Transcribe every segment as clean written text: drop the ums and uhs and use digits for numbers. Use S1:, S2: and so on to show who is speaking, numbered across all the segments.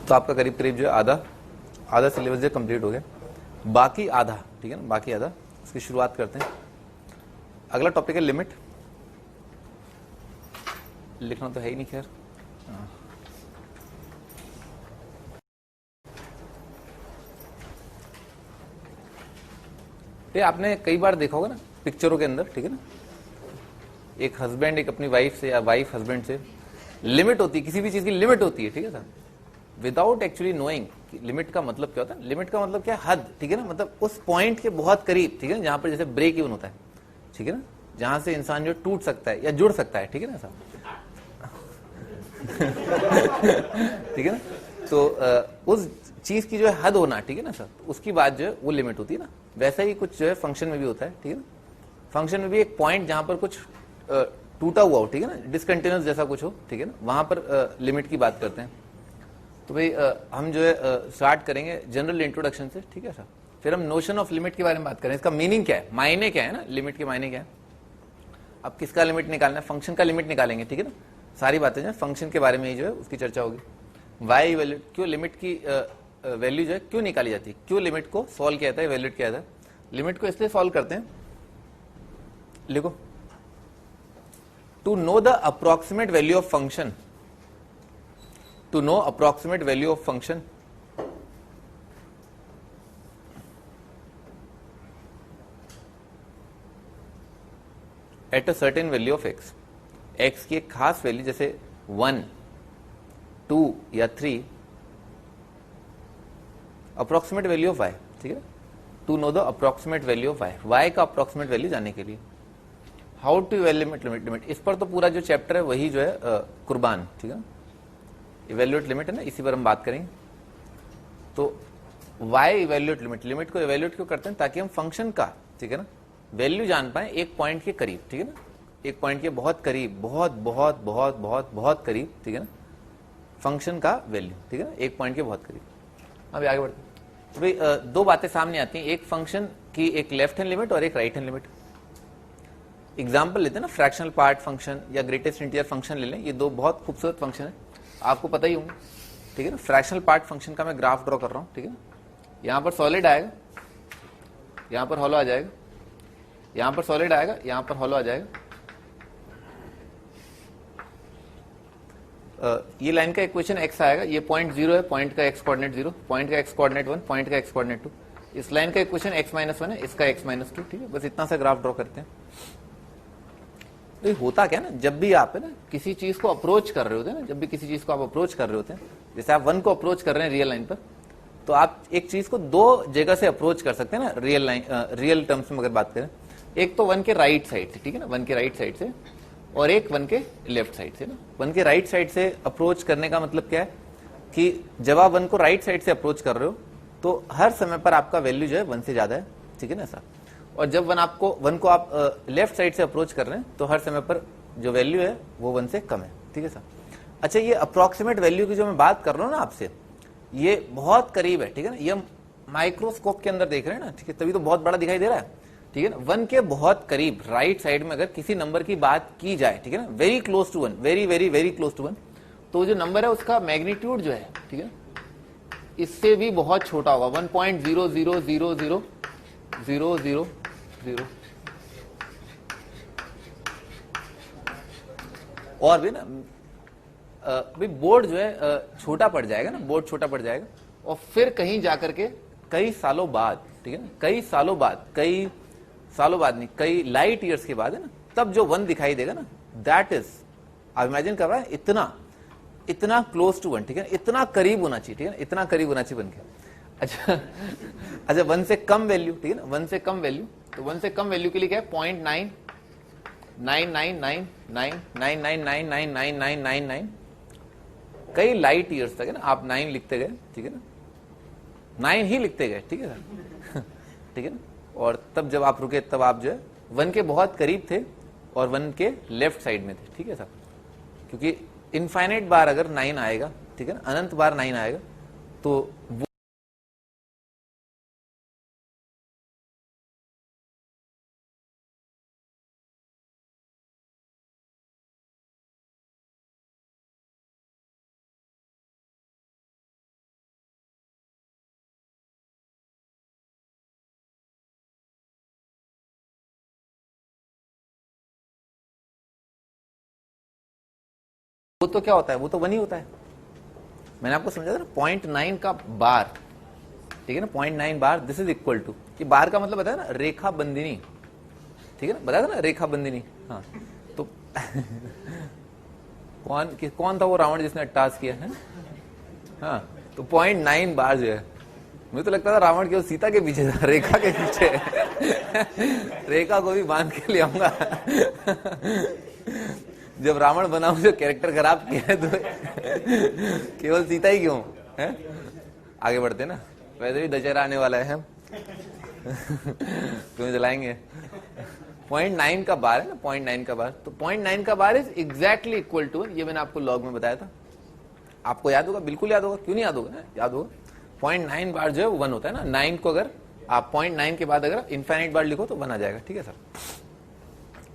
S1: तो आपका करीब करीब जो है आधा सिलेबस जो कंप्लीट हो गया, बाकी आधा, ठीक है ना, बाकी आधा, इसकी शुरुआत करते हैं। अगला टॉपिक है लिमिट। लिखना तो है ही नहीं, खैर ये आपने कई बार देखा होगा ना पिक्चरों के अंदर, ठीक है ना, एक हस्बैंड एक अपनी वाइफ से या वाइफ हस्बैंड से, लिमिट होती है, किसी भी चीज की लिमिट होती है, ठीक है sir, without actually knowing limit का मतलब क्या होता है। लिमिट का मतलब क्या है, हद, ठीक है ना, मतलब उस पॉइंट के बहुत करीब, ठीक है ना, जहां पर जैसे ब्रेक इवन होता है, ठीक है ना, जहां से इंसान जो टूट सकता है या जुड़ सकता है, ठीक है ना सर ठीक है ना, तो उस चीज की जो है हद होना, ठीक है ना सर, उसकी बात जो है वो लिमिट होती है ना। वैसा ही कुछ जो है फंक्शन में भी होता है, ठीक है ना, फंक्शन में भी एक पॉइंट जहां पर कुछ टूटा हुआ हो, ठीक है ना, डिसकंटिन्यूअस जैसा कुछ हो, ठीक है ना, वहां पर लिमिट की बात करते हैं। तो भाई हम जो है स्टार्ट करेंगे जनरल इंट्रोडक्शन से, ठीक है सर, फिर हम नोशन ऑफ लिमिट के बारे में बात करें, इसका मीनिंग क्या है, मायने क्या है ना, लिमिट के मायने क्या है, अब किसका लिमिट निकालना है, फंक्शन का लिमिट निकालेंगे, ठीक है ना, सारी बातें जो है फंक्शन के बारे में ही जो है उसकी चर्चा होगी। वाई वैल्यू, क्यों लिमिट की वैल्यू जो है क्यों निकाली जाती है, क्यों लिमिट को सॉल्व किया जाता है, वैल्यूट किया जाता है। लिमिट को इसलिए सॉल्व करते हैं, लिखो, to know the approximate value of function, to know approximate value of function at a certain value of x, x की एक खास वैल्यू जैसे 1, 2 या 3, अप्रोक्सीमेट वैल्यू ऑफ y, ठीक है, to know the approximate value of y, y का approximate value जानने के लिए। हाउ टू इवैल्यूएट लिमिट, इस पर तो पूरा जो चैप्टर है वही जो है कुर्बान, ठीक है, इवैल्यूएट लिमिट है ना, इसी पर हम बात करेंगे। तो वाई इवैल्यूएट लिमिट, लिमिट को इवैल्यूएट क्यों करते हैं, ताकि हम फंक्शन का, ठीक है ना, वैल्यू जान पाए एक पॉइंट के करीब, ठीक है ना, एक पॉइंट के बहुत करीब, बहुत बहुत बहुत बहुत बहुत करीब, ठीक है ना, फंक्शन का वैल्यू, ठीक है ना, एक पॉइंट के बहुत करीब। अब आगे बढ़ते हैं। तो भाई दो बातें सामने आती हैं, एक फंक्शन की एक लेफ्ट हैंड लिमिट और एक राइट हैंड लिमिट। एग्जाम्पल लेते हैं ना, फ्रैक्शनल पार्ट फंक्शन या ग्रेटेस्ट इंटीजर फंक्शन ले लें, ये दो बहुत खूबसूरत फंक्शन है, आपको पता ही होंगे, ठीक है ना। फ्रैक्शनल पार्ट फंक्शन का मैं ग्राफ ड्रॉ कर रहा हूं, ठीक है ना, यहां पर सॉलिड आएगा, यहां पर हॉलो आ जाएगा, यहां पर सॉलिड आएगा, यहां पर हॉलो आ जाएगा। ये लाइन का इक्वेशन x आएगा, ये पॉइंट 0 है, पॉइंट का x कोऑर्डिनेट 0, पॉइंट का x कोऑर्डिनेट 1, पॉइंट का x कोऑर्डिनेट 2, इस लाइन का इक्वेशन x-1 है, इसका x-2, ठीक है, बस इतना सा ग्राफ ड्रॉ करते हैं। तो होता क्या ना, जब भी आप है ना किसी चीज को अप्रोच कर रहे होते हैं ना, जब भी किसी चीज को आप अप्रोच कर रहे होते हैं, जैसे आप 1 को अप्रोच कर रहे हैं रियल लाइन पर, तो आप एक चीज को दो जगह से अप्रोच कर सकते हैं ना, रियल लाइन, रियल टर्म्स में अगर बात करें, एक तो 1 के राइट साइड से, ठीक है ना, 1 के राइट साइड से, और एक 1 के लेफ्ट साइड से ना। 1 के राइट साइड से अप्रोच करने का मतलब क्या है कि जब आप 1 को राइट साइड से अप्रोच कर रहे हो तो हर समय पर आपका वैल्यू जो है 1 से ज्यादा है, ठीक है ना ऐसा, और जब 1 को आप लेफ्ट साइड से अप्रोच कर रहे हैं तो हर समय पर जो वैल्यू है वो 1 से कम है, ठीक है सर। अच्छा, ये अप्रोक्सीमेट वैल्यू की जो मैं बात कर रहा हूं ना आपसे, ये बहुत करीब है, ठीक है ना, ये माइक्रोस्कोप के अंदर देख रहे हैं ना, ठीक है, तभी तो बहुत बड़ा दिखाई दे रहा है, ठीक है ना। 1 के बहुत करीब राइट साइड में अगर किसी नंबर की बात की जाए, ठीक है ना, very close to 1, very very very close to 1, तो जो नंबर है उसका मैग्नीट्यूड जो है, ठीक है, इससे भी बहुत छोटा होगा, 1.0000000, और भी ना भाई बोर्ड जो है छोटा पड़ जाएगा ना, बोर्ड छोटा पड़ जाएगा, और फिर कहीं जाकर के कई सालों बाद, ठीक है ना, कई सालों बाद नहीं, कई लाइट ईयर्स के बाद है ना, तब जो 1 दिखाई देगा ना, दैट इज, आप इमेजिन कर रहा है, इतना क्लोज टू 1, ठीक है, इतना करीब होना चाहिए, ठीक है, इतना करीब होना चाहिए 1 के। अच्छा 1 से कम वैल्यू, ठीक है ना, 1 से कम वैल्यू, तो 1 से कम वैल्यू के लिए क्या है, 0.99999999999, कई लाइट ईयर्स तक है ना, आप 9 लिखते गए, ठीक है ना, 9 ही लिखते गए, ठीक है ना ठीक है ना, और तब जब आप रुके तब आप जो है 1 के बहुत करीब थे और 1 के लेफ्ट साइड में थे, ठीक है साहब, क्योंकि इनफाइनाइट बार अगर 9 आएगा, ठीक है ना, अनंत बार 9 आएगा, तो वो तो क्या होता है, वो तो 1 ही होता है। मैंने आपको समझा था ना 0.9 का बार, ठीक है ना, 0.9 बार, दिस इज इक्वल टू, कि बार का मतलब बताया ना रेखा बंदिनी, ठीक है ना, बताया था ना रेखा बंदिनी। हाँ तो कौन था वो रावण जिसने टास्क किया है? हाँ तो 0.9 बार जो है, मुझे तो लगता था रावण केवल सीता के पीछे था, रेखा के पीछे रेखा को भी बांध के ले आऊंगा जब रावण बना मुझे कैरेक्टर खराब किया है तो केवल सीता ही क्यों है? आगे बढ़ते ना, वैसे भी दशहरा आने वाला है, हम तुम्हें जलाएंगे। 0.9 का बार है ना, 0.9 का बार, तो 0.9 का bar is exactly equal to, ये मैंने आपको लॉग में बताया था, आपको याद होगा, बिल्कुल याद होगा, क्यों नहीं याद होगा, याद होगा। 0.9 बार जो है वो 1 होता है ना, 9 को अगर आप 0.9 के बाद अगर इनफाइनाइट बार लिखो तो 1 आ जाएगा, ठीक है सर।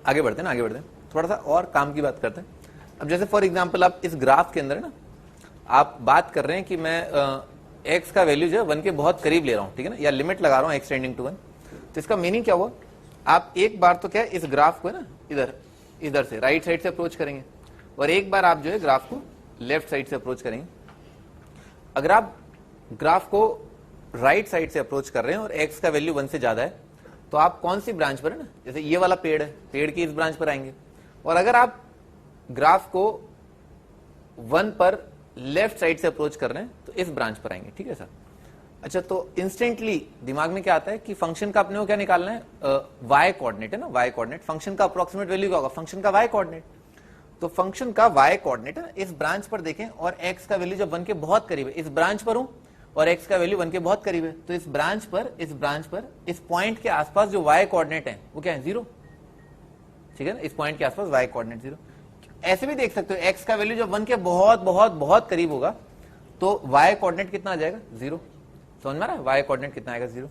S1: आगे बढ़ते हैं ना, आगे बढ़ते हैं, थोड़ा सा और काम की बात करते हैं। अब जैसे फॉर एग्जाम्पल आप इस ग्राफ के अंदर ना आप बात कर रहे हैं कि मैं एक्स का वैल्यू जो है 1 के बहुत करीब ले रहा हूं, ठीक है ना, या लिमिट लगा रहा हूं एक्स टेंडिंग टू 1, तो इसका मीनिंग क्या हुआ, आप एक बार तो क्या है इस ग्राफ को है ना इधर से राइट साइड से अप्रोच करेंगे, और एक बार आप जो है ग्राफ को लेफ्ट साइड से अप्रोच करेंगे। अगर आप ग्राफ को राइट साइड से अप्रोच कर रहे हैं और एक्स का वैल्यू 1 से ज्यादा है, तो आप कौन सी ब्रांच पर है ना, जैसे ये वाला पेड़ है, पेड़ की इस ब्रांच पर आएंगे, और अगर आप ग्राफ को 1 पर लेफ्ट साइड से अप्रोच कर रहे हैं तो इस ब्रांच पर आएंगे, ठीक है सर। अच्छा, तो इंस्टेंटली दिमाग में क्या आता है कि फंक्शन का अपने को क्या निकालना है, वाई कोऑर्डिनेट है ना, वाई कोऑर्डिनेट, फंक्शन का अप्रोक्सीमेट वैल्यू क्या होगा, फंक्शन का वाई कोऑर्डिनेट, तो फंक्शन का वाई कोऑर्डिनेट है ना, इस ब्रांच पर देखें, और एक्स का वैल्यू जब 1 के बहुत करीब है, इस ब्रांच पर हूं और एक्स का वैल्यू 1 के बहुत करीब है, तो इस ब्रांच पर इस पॉइंट के आसपास जो वाई कोऑर्डिनेट है वो क्या है, 0, ठीक है ना, इस पॉइंट के आसपास वाई कोऑर्डिनेट 0। ऐसे भी देख सकते हो, एक्स का वैल्यू जब 1 के बहुत बहुत बहुत करीब होगा तो वाई कोऑर्डिनेट कितना आ जाएगा, 0, समझ में आ रहा है, वाई कोऑर्डिनेट कितना आएगा, 0।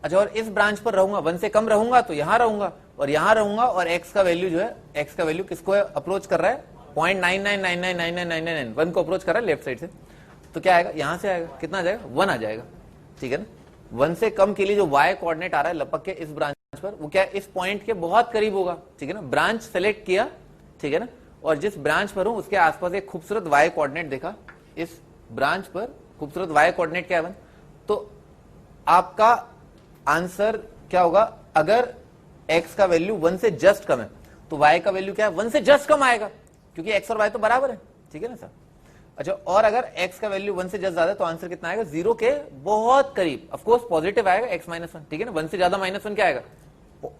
S1: अच्छा, और इस ब्रांच पर रहूंगा, 1 से कम रहूंगा तो यहां रहूंगा, और यहां रहूंगा, और एक्स का वैल्यू जो है, एक्स का वैल्यू किसको अप्रोच कर रहा है, 0.99999999 1 को अप्रोच कर रहा है लेफ्ट साइड से, तो क्या आएगा, यहां से आएगा, कितना आ जाएगा, 1 आ जाएगा, ठीक है ना। 1 से कम के लिए जो वाई कोऑर्डिनेट आ रहा है लपक के इस ब्रांच पर, वो क्या इस पॉइंट के बहुत करीब होगा, ठीक है ना, ब्रांच सेलेक्ट किया, ठीक है ना, और जिस ब्रांच पर हूं उसके आसपास एक खूबसूरत वाई कोऑर्डिनेट देखा, इस ब्रांच पर खूबसूरत वाई कोऑर्डिनेट क्या है, 1, तो आपका आंसर क्या होगा, अगर x का वैल्यू 1 से जस्ट कम है तो y का वैल्यू क्या है, 1 से जस्ट कम आएगा, क्योंकि x और y तो बराबर है, ठीक है ना सर। अच्छा, और अगर x का वैल्यू 1 से जस्ट ज्यादा है तो आंसर कितना आएगा, 0 के बहुत करीब, ऑफ कोर्स पॉजिटिव आएगा, x -1, ठीक है ना, 1 से ज्यादा -1 क्या आएगा,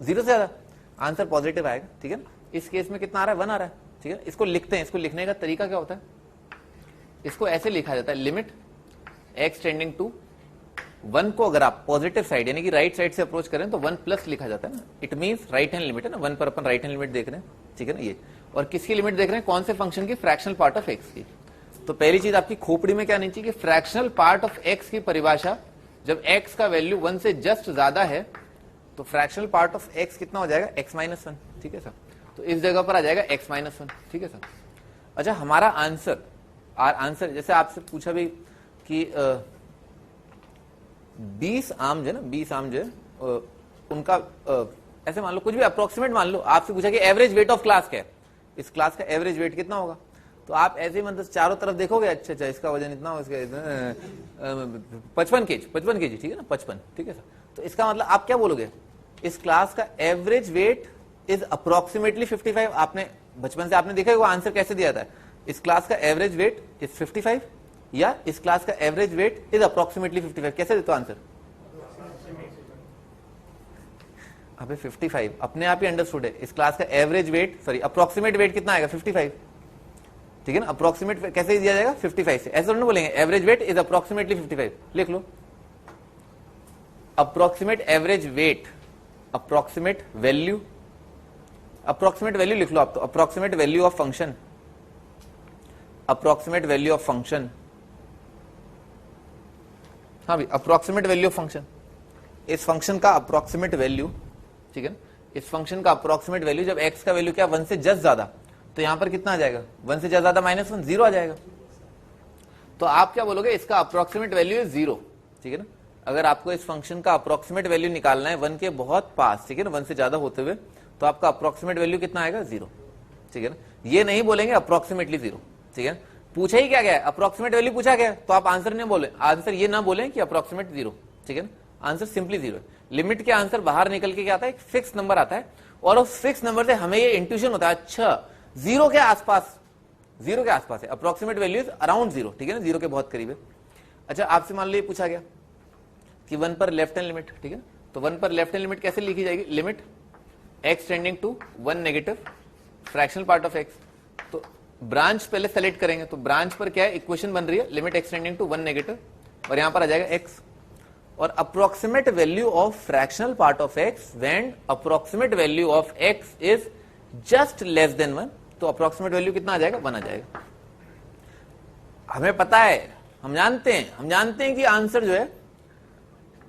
S1: 0 से ज्यादा, आंसर पॉजिटिव आएगा, ठीक है ना। इस केस में कितना आ रहा है, 1 आ रहा है, ठीक है। इसको लिखते हैं, इसको लिखने का तरीका क्या होता है, इसको ऐसे लिखा जाता है, लिमिट x टेंडिंग टू 1 को अगर आप पॉजिटिव साइड यानी कि राइट साइड से अप्रोच करें तो 1 प्लस लिखा जाता है ना, it means right hand limit है ना, 1 पर अपन राइट हैंड लिमिट देख रहे हैं, ठीक है ना, ये, और किसकी लिमिट देख रहे हैं, कौन से फंक्शन की, फ्रैक्शनल पार्ट ऑफ एक्स की। तो पहली चीज आपकी खोपड़ी में क्या आनी चाहिए कि फ्रैक्शनल पार्ट ऑफ एक्स की परिभाषा, जब एक्स का वैल्यू 1 से जस्ट ज्यादा है तो फ्रैक्शनल पार्ट ऑफ एक्स कितना हो जाएगा, x -1, ठीक है सर, तो इस जगह पर आ जाएगा x -1, ठीक है सर। अच्छा, हमारा आंसर जैसे आपसे पूछा भी कि 20 आम जो है ना, 20 आम जो है उनका ऐसे मान लो कुछ भी अप्रोक्सीमेट मान लो, आपसे पूछा कि एवरेज वेट ऑफ क्लास क्या है, इस क्लास का एवरेज वेट कितना होगा, तो आप ऐसे ही मतलब चारों तरफ देखोगे, अच्छा इसका वजन इतना हो, इसका 55 केजी, ठीक है ना, 55, ठीक है सर। तो इसका मतलब आप क्या बोलोगे, इस क्लास का एवरेज वेट इज अप्रोक्सीमेटली 55, आपने बचपन से आपने देखा है वो आंसर कैसे दिया था, इस क्लास का एवरेज वेट इज 55 या इस क्लास का एवरेज वेट इज अप्रोक्सीमेटली 55, कैसे देते हो आंसर, अबे 55 अपने आप ही अंडरस्टूड है, इस क्लास का average weight sorry approximate weight कितना आएगा, 55, ठीक है ना, अप्रोक्सीमेट कैसे दिया जाएगा, 55 से, ऐसे नहीं बोलेंगे एवरेज वेट इज अप्रोक्सीमेटली 55, लिख लो approximate average weight, approximate value लिख लो आप, तो approximate value of function, approximate value of function, हाँ भाई अप्रोक्सीमेट वैल्यू ऑफ फंक्शन, इस फंक्शन का अप्रोक्सीमेट वैल्यू, ठीक है, इस फंक्शन का अप्रोक्सीमेट वैल्यू जब x का वैल्यू क्या 1 से जस्ट ज्यादा, तो यहां पर कितना आ जाएगा, 1 से ज्यादा -1, 0 आ जाएगा। तो आप क्या बोलोगे, इसका अप्रोक्सीमेट वैल्यू है 0, ठीक है ना। अगर आपको इस फंक्शन का अप्रोक्सीमेट वैल्यू निकालना है 1 के बहुत पास, ठीक है ना, 1 से ज्यादा होते हुए, तो आपका अप्रोक्सीमेट वैल्यू कितना आएगा, 0, ठीक है ना। ये नहीं बोलेंगे अप्रोक्सीमेटली 0, ठीक है। पूछा ही क्या गया है, अप्रोक्सीमेट वैल्यू पूछा गया, तो आप आंसर नहीं बोले, आंसर ये ना बोले कि अप्रोक्सीमेट 0, ठीक है ना। आंसर सिंपली 0 है। लिमिट के आंसर बाहर निकल के क्या आता है, एक फिक्स नंबर आता है, और उस फिक्स नंबर से हमें ये इंट्यूशन होता है, अच्छा 0 के आसपास, 0 के आसपास है, अप्रोक्सीमेट वैल्यू इज अराउंड 0, ठीक है ना, 0 के बहुत करीब है। अच्छा आपसे मान लो ये पूछा गया कि 1 पर लेफ्ट हैंड लिमिट, ठीक है, तो 1 पर लेफ्ट हैंड लिमिट कैसे लिखी जाएगी, limit x tending to 1 negative fractional part of x। तो ब्रांच पहले सेलेक्ट करेंगे, तो ब्रांच पर क्या है, इक्वेशन बन रही है limit x tending to 1 negative, और यहां पर आ जाएगा x, और approximate value of fractional part of x when approximate value of x is just less than 1, तो अप्रोक्सीमेट वैल्यू कितना आ जाएगा, 1 आ जाएगा। हमें पता है, हम जानते हैं कि आंसर जो है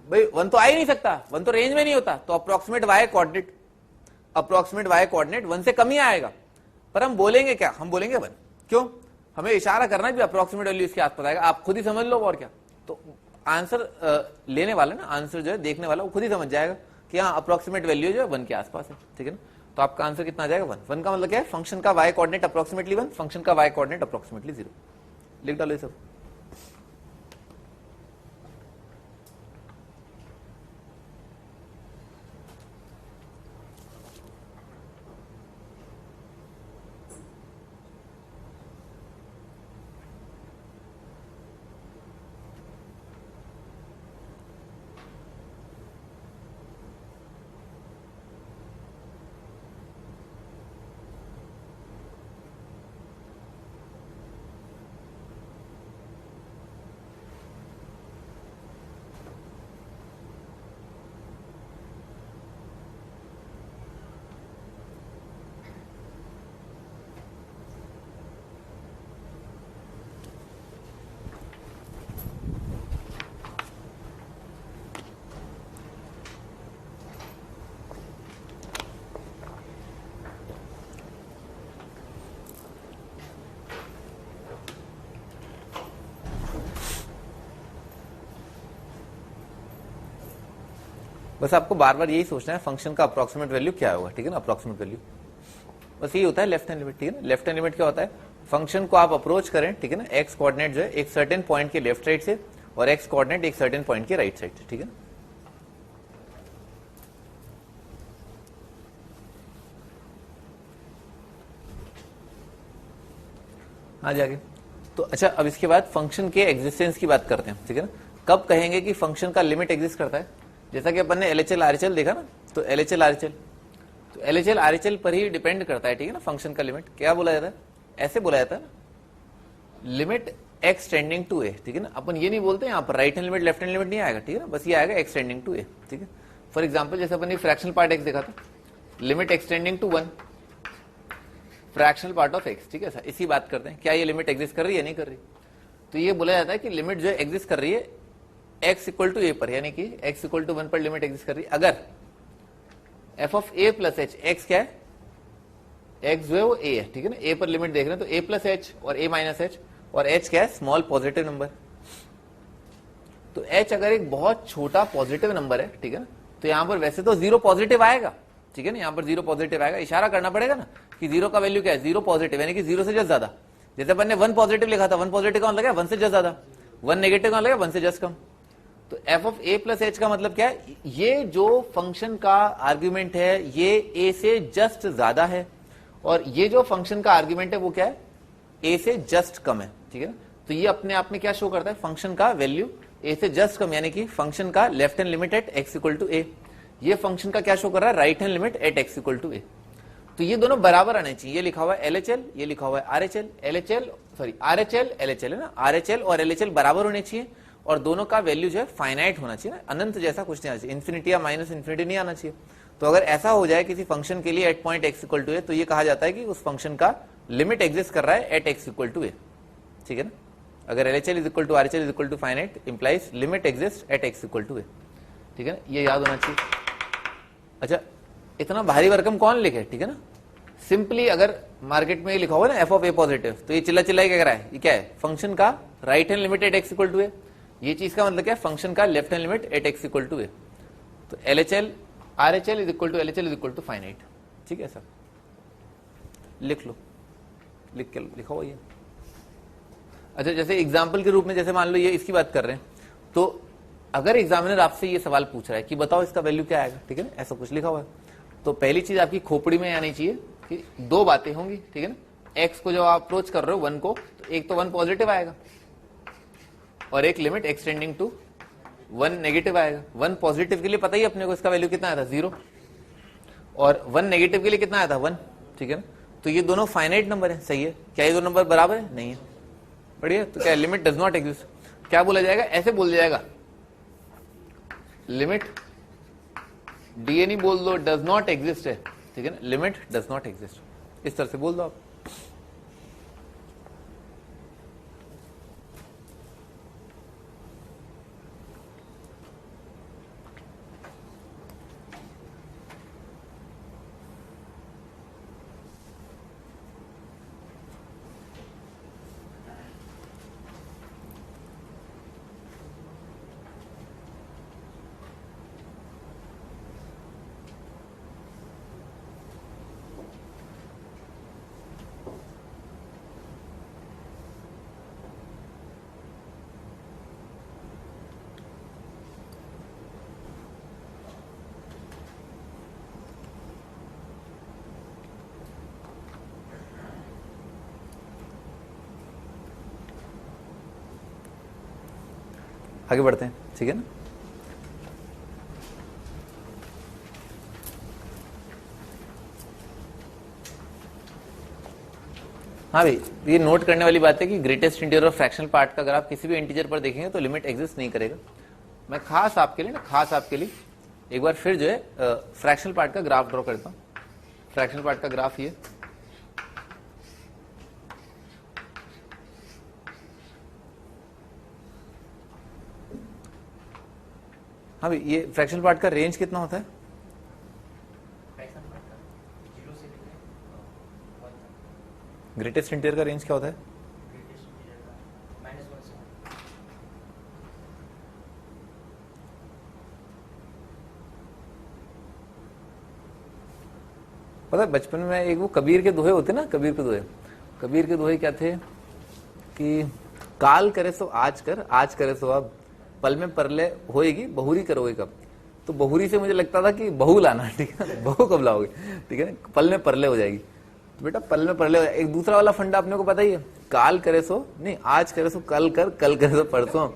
S1: भाई 1 तो आ ही नहीं सकता, 1 तो रेंज में नहीं होता, तो अप्रोक्सीमेट y कोऑर्डिनेट 1 से कम ही आएगा। पर हम बोलेंगे क्या, हम बोलेंगे 1, क्यों, हमें इशारा करना है कि अप्रोक्सीमेट वैल्यू इसके आसपास आएगा, आप खुद ही समझ लो और क्या। तो आंसर लेने वाला ना, आंसर जो है देखने वाला वो खुद ही समझ जाएगा कि हाँ अप्रोक्सीमेट वैल्यू जो है 1 के आसपास है, ठीक है ना। तो आपका आंसर कितना आ जाएगा, 1 का मतलब क्या है, फंक्शन का y कोऑर्डिनेट अप्रोक्सीमेटली 1, फंक्शन का y कोऑर्डिनेट अप्रोक्सीमेटली 0। लिख डालो ये सब। बस आपको बार बार यही सोचना है फंक्शन का अप्रोक्सीमेट वैल्यू क्या होगा, ठीक है ना, अप्रोक्सीमेट वैल्यू बस यही होता है लेफ्ट हैंड लिमिट, ठीक है ना। लेफ्ट हैंड लिमिट क्या होता है, फंक्शन को आप अप्रोच करें, ठीक है ना, एक्स कोऑर्डिनेट जो है एक सर्टेन पॉइंट के लेफ्ट साइड से और एक्स कोऑर्डिनेट एक सर्टेन पॉइंट के राइट साइड से, ठीक है ना। हाँ जाके तो अच्छा, अब इसके बाद फंक्शन के एग्जिस्टेंस की बात करते हैं, ठीक है ना। कब कहेंगे कि फंक्शन का लिमिट एग्जिस्ट करता है, जैसा कि अपन ने LHL RHL देखा ना, तो LHL RHL पर ही डिपेंड करता है, ठीक है ना, फंक्शन का लिमिट क्या बोला जाता है, ऐसे बोला जाता है ना, limit x tending to a, ठीक है ना। अपन ये नहीं बोलते यहाँ पर right hand limit left hand limit नहीं आएगा, ठीक है ना, बस ये आएगा x टेंडिंग टू a, ठीक है। फॉर एग्जाम्पल जैसे अपन ने फ्रैक्शनल पार्ट x देखा था, limit x tending to 1 fractional part of x, ठीक है, इसी बात करते हैं, क्या ये लिमिट एग्जिस्ट कर रही है, नहीं कर रही। तो ये बोला जाता है कि लिमिट जो एग्जिस्ट कर रही है x इक्वल टू a पर, यानी कि x इक्वल टू 1 पर लिमिट एग्जिस्ट कर रही है अगर f of a plus h, x क्या है, x जो है वो a है, ठीक है ना, a पर लिमिट देख रहे हैं तो a प्लस h और a माइनस h, और h क्या है, स्मॉल पॉजिटिव नंबर। तो h अगर एक बहुत छोटा पॉजिटिव नंबर है, ठीक है ना, तो यहां पर वैसे तो 0 पॉजिटिव आएगा, ठीक है ना, यहां पर 0 पॉजिटिव आएगा, इशारा करना पड़ेगा ना कि 0 का वैल्यू क्या है, 0 पॉजिटिव, यानी कि 0 से जस्ट ज्यादा। जैसे अपन ने 1 पॉजिटिव लिखा था, 1 पॉजिटिव का मतलब 1 से जस्ट ज्यादा, 1 नेगेटिव का मतलब 1 से जस्ट कम। तो f of a plus h का मतलब क्या है, ये जो फंक्शन का आर्ग्यूमेंट है ये a से जस्ट ज्यादा है, और ये जो फंक्शन का आर्ग्यूमेंट है वो क्या है, a से जस्ट कम है, ठीक है ना। तो ये अपने आप में क्या शो करता है, फंक्शन का वैल्यू a से जस्ट कम, यानी कि फंक्शन का left hand limit at x equal to a। ये फंक्शन का क्या शो कर रहा है, right hand limit at x equal to a। तो ये दोनों बराबर आने चाहिए, ये लिखा हुआ है LHL, ये लिखा हुआ है RHL, RHL LHL है ना, RHL और LHL बराबर होने चाहिए, और दोनों का वैल्यू जो है फाइनाइट होना चाहिए ना, अनंत जैसा कुछ नहीं आना चाहिए, इन्फिनिटी या माइनस इन्फिनिटी नहीं आना चाहिए। तो अगर ऐसा हो जाए किसी फंक्शन के लिए at point x equal to a, तो ये कहा जाता है कि उस फंक्शन का लिमिट एग्जिस्ट कर रहा है at x equal to a, ठीक है ना। अगर LHL is equal to RHL is equal to finite implies limit exist at x equal to a, ठीक है ना, ये याद होना चाहिए। अच्छा, इतना भारी भरकम कौन लिखे, ठीक है ना। सिंपली अगर मार्केट में लिखा हुआ ना f ऑफ a पॉजिटिव, तो ये चिल्ला चिल्ला क्या कर रहा है, ये क्या है, फंक्शन का right hand limit at x equal to a। ये चीज का मतलब क्या है, फंक्शन का left hand limit at x equal to a। तो LHL RHL is equal to LHL is equal to finite, ठीक है सर, लिख लो। लिखा हुआ ये। अच्छा, जैसे एग्जाम्पल के रूप में, जैसे मान लो ये इसकी बात कर रहे हैं, तो अगर एग्जामिनर आपसे ये सवाल पूछ रहा है कि बताओ इसका वैल्यू क्या आएगा, ठीक है ना, ऐसा कुछ लिखा हुआ है, तो पहली चीज आपकी खोपड़ी में आनी चाहिए कि दो बातें होंगी, ठीक है ना। एक्स को जब आप अप्रोच कर रहे हो 1 को, तो एक तो 1 पॉजिटिव आएगा और एक लिमिट एक्सटेंडिंग टू 1 नेगेटिव आएगा। 1 पॉजिटिव के लिए पता ही अपने को इसका वैल्यू कितना आया था 0, और 1 नेगेटिव के लिए कितना आया था 1, ठीक है ना। तो ये दोनों फाइनाइट नंबर है, सही है। क्या ये दो नंबर बराबर है? नहीं है। बढ़िया, तो क्या लिमिट डज नॉट एग्जिस्ट, क्या बोला जाएगा, ऐसे बोल जाएगा, लिमिट डी नहीं बोल दो, डज नॉट एग्जिस्ट है, ठीक है ना, लिमिट डज नॉट एग्जिस्ट, इस तरह से बोल दो आप। आगे बढ़ते हैं, ठीक है ना। हाँ भाई, ये नोट करने वाली बात है कि ग्रेटेस्ट इंटीजर और फ्रैक्शनल पार्ट का अगर आप किसी भी इंटीजर पर देखेंगे तो लिमिट एग्जिस्ट नहीं करेगा। मैं खास आपके लिए एक बार फिर जो है फ्रैक्शनल पार्ट का ग्राफ ड्रॉ करता हूं। फ्रैक्शनल पार्ट का ग्राफ ये, हाँ भाई, ये फ्रैक्शनल पार्ट का रेंज कितना होता है? ग्रेटेस्ट इंटीजर का रेंज क्या होता है? पता है, बचपन में एक वो कबीर के दोहे होते ना, कबीर के दोहे क्या थे कि काल करे सो आज कर, आज करे सो अब, पल में परले होएगी, बहुरी करोगे कब। तो बहुरी से मुझे लगता था कि बहू लाना, ठीक है ना, बहू कब लाओगे, ठीक है ना, पल में परले हो जाएगी। तो बेटा पल में परले हो जाएगी। एक दूसरा वाला फंडा अपने को पता ही है, काल करे सो नहीं, आज करे सो कल कर, कल करे सो परसों।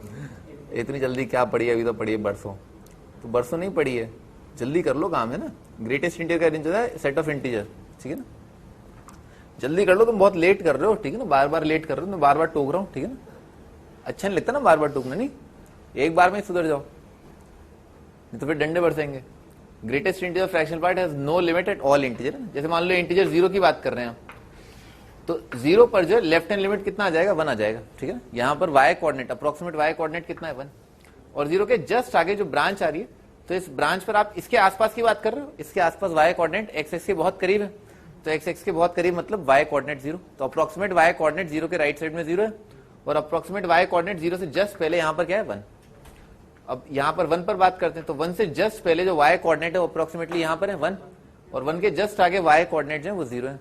S1: इतनी जल्दी क्या पड़ी है, अभी तो पड़ी है बरसों, तो बरसों नहीं पड़ी है, जल्दी कर लो, काम है ना। ग्रेटेस्ट इंटीजर का रेंज होता है सेट ऑफ इंटीजर, ठीक है ना, जल्दी कर लो, तुम बहुत लेट कर रहे हो, ठीक है ना, बार बार लेट कर रहे हो, मैं बार बार टोक रहा हूँ, ठीक है ना, अच्छा नहीं लगता ना बार बार टोकना, नहीं, एक बार में सुधर जाओ, नहीं तो फिर डंडे बरसेंगे। Greatest integer fractional part has no limit at all integer. जैसे मान लो इंटीजर 0 की बात कर रहे हैं, तो 0 पर जो लेफ्ट हैंड लिमिट कितना आ जाएगा, 1 आ जाएगा, ठीक है। यहां पर Y coordinate, approximate Y coordinate कितना है, 1, और 0 के जस्ट आगे जो ब्रांच आ रही है, तो इस ब्रांच पर आप इसके आसपास की बात कर रहे हो, इसके आसपास वाई कोऑर्डिनेट एक्स एक्स के बहुत करीब है, तो एक्स एक्स के बहुत करीब मतलब वाई कोऑर्डिनेट 0, तो अप्रोक्सीमेट वाई कोऑर्डिनेट 0 के राइट साइड में 0 है, और अप्रोक्सीमेट वाई कोऑर्डिनेट 0 से जस्ट पहले यहां पर क्या है, 1। अब यहां पर 1 पर बात करते हैं, तो 1 से जस्ट पहले जो वाई कोऑर्डिनेट है वो अप्रोक्सीमेटली यहां पर है 1, और 1 के जस्ट आगे वाई कोऑर्डिनेट जो है वो 0 है।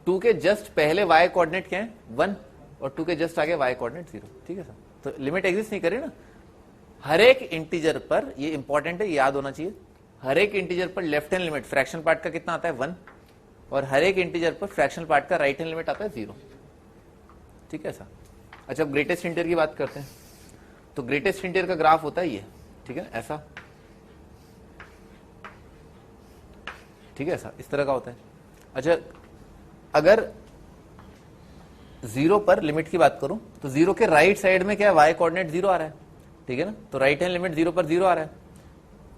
S1: 2 के जस्ट पहले वाई कोऑर्डिनेट क्या है, 1, और 2 के जस्ट आगे वाई कोऑर्डिनेट 0, ठीक है सर। तो लिमिट एग्जिस्ट नहीं करे ना। हर एक इंटीजर पर, ये इंपॉर्टेंट है, याद होना चाहिए, हर एक इंटीजर पर left hand limit fractional part का कितना आता है, 1, और हर एक इंटीजर पर फ्रैक्शनल पार्ट का राइट हैंड लिमिट आता है 0, ठीक है सर। अच्छा, ग्रेटेस्ट इंटीजर की बात करते हैं, तो ग्रेटेस्ट इंटीजर का ग्राफ होता है ये, ठीक है, ऐसा, ठीक है सर, इस तरह का होता है। अच्छा, अगर 0 पर लिमिट की बात करूं, तो 0 के राइट साइड में क्या है, वाई कोऑर्डिनेट 0 आ रहा है, ठीक है ना, तो राइट हैंड लिमिट 0 पर 0 आ रहा है।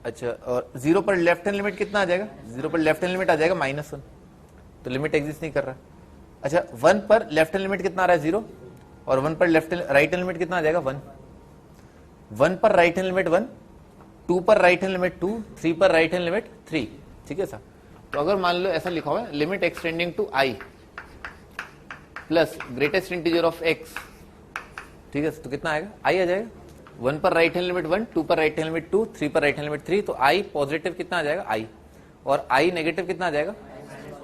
S1: अच्छा, और 0 पर लेफ्ट हैंड लिमिट कितना आ जाएगा, 0 पर लेफ्ट हैंड लिमिट आ जाएगा -1, तो लिमिट एग्जिस्ट नहीं कर रहा। अच्छा, 1 पर लेफ्ट हैंड लिमिट कितना आ रहा है, 0, और 1 पर राइट हैंड लिमिट कितना आ जाएगा, 1। 1 पर राइट हैंड लिमिट 1, 2 पर राइट हैंड लिमिट 2, 3 पर राइट हैंड लिमिट 3, ठीक है सर। तो अगर मान लो ऐसा लिखा हुआ है, limit extending to i plus greatest integer of x, ठीक है, तो कितना आएगा, i आ जाएगा। 1 पर राइट हैंड लिमिट 1, 2 पर राइट हैंड लिमिट 2, 3 पर राइट हैंड लिमिट 3, तो i पॉजिटिव कितना आ जाएगा, i, और i नेगेटिव कितना आ जाएगा,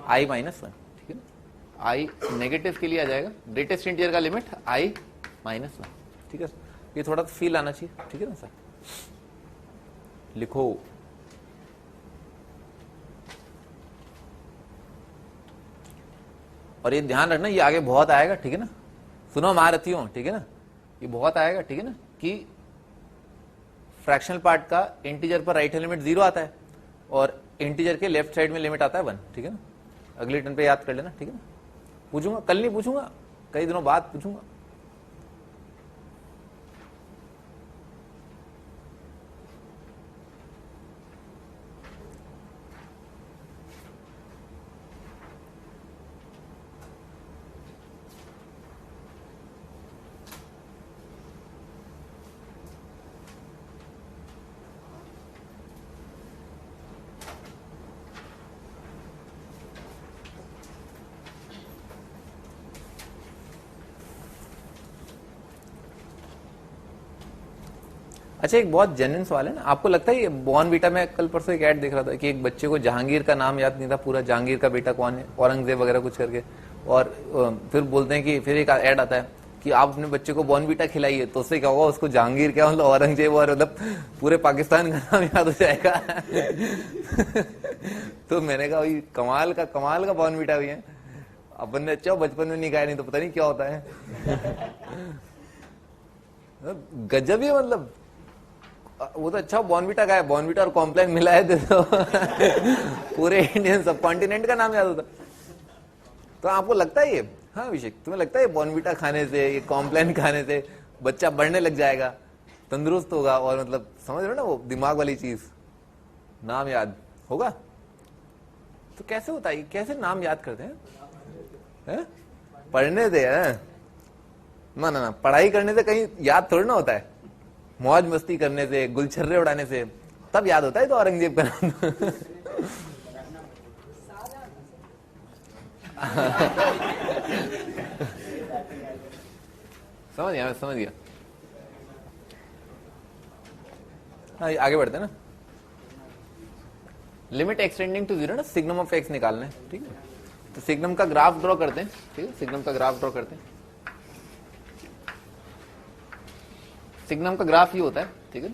S1: i -1, ठीक है ना। आई नेगेटिव के लिए आ जाएगा, ग्रेटेस्ट इंटीजर का लिमिट आई माइनस वन। ठीक है, ये थोड़ा सा फील आना चाहिए। ठीक है ना सर, लिखो। और ये ध्यान रखना, ये आगे बहुत आएगा। ठीक है ना, सुनो महारथियों, ठीक है ना, ये बहुत आएगा। ठीक है ना, कि फ्रैक्शनल पार्ट का इंटीजर पर राइट हैंड लिमिट 0 आता है और इंटीजर के लेफ्ट साइड में लिमिट आता है 1। ठीक है ना, अगले टर्न पे याद कर लेना। ठीक है ना, पूछूंगा, कल नहीं पूछूंगा, कई दिनों बाद पूछूंगा। अच्छा, एक बहुत जेन्युइन सवाल है ना, आपको लगता है ये बॉर्नवीटा में कल परसों एक ऐड देख रहा था कि एक बच्चे को जहांगीर का नाम याद नहीं था पूरा, जहांगीर का बेटा कौन है, औरंगजेब वगैरह कुछ करके, और फिर बोलते हैं कि फिर एक ऐड आता है कि आप अपने बच्चे को बॉर्नवीटा खिलाइए तो उससे क्या होगा, उसको जहांगीर क्या मतलब औरंगजेब और मतलब पूरे पाकिस्तान का नाम याद हो जाएगा। तो मैंने कहा भाई कमाल का बॉर्नवीटा भी है, अपन ने अच्छा बचपन में नहीं खाया, नहीं तो पता नहीं क्या होता है। गजब ही, मतलब वो तो अच्छा बॉर्नवीटा का है, बॉर्नवीटा और कॉम्प्लान मिला है तो पूरे इंडियन सब कॉन्टिनेंट का नाम याद होता। तो आपको लगता है ये, हाँ अभिषेक, तुम्हें लगता है बॉर्नवीटा खाने से, ये कॉम्प्लान खाने से बच्चा बढ़ने लग जाएगा, तंदुरुस्त होगा, और मतलब समझ रहे हो ना वो दिमाग वाली चीज, नाम याद होगा? तो कैसे होता है, कैसे नाम याद करते हैं? पढ़ने से ना, पढ़ाई करने से कहीं याद थोड़ी ना होता है, मौज मस्ती करने से, गुलछर्रे उड़ाने से तब याद होता है तो औरंगजेब का नाम। समझ गया, मैं समझ गया। हाँ, आगे बढ़ते हैं ना, लिमिट एक्सटेंडिंग टू 0 ना, सिग्नम ऑफ एक्स निकालना है। ठीक है, तो सिग्नम का ग्राफ ड्रॉ करते हैं। ठीक है, सिग्नम का ग्राफ ड्रॉ करते हैं। सिग्नम का ग्राफ ये होता है। ठीक है,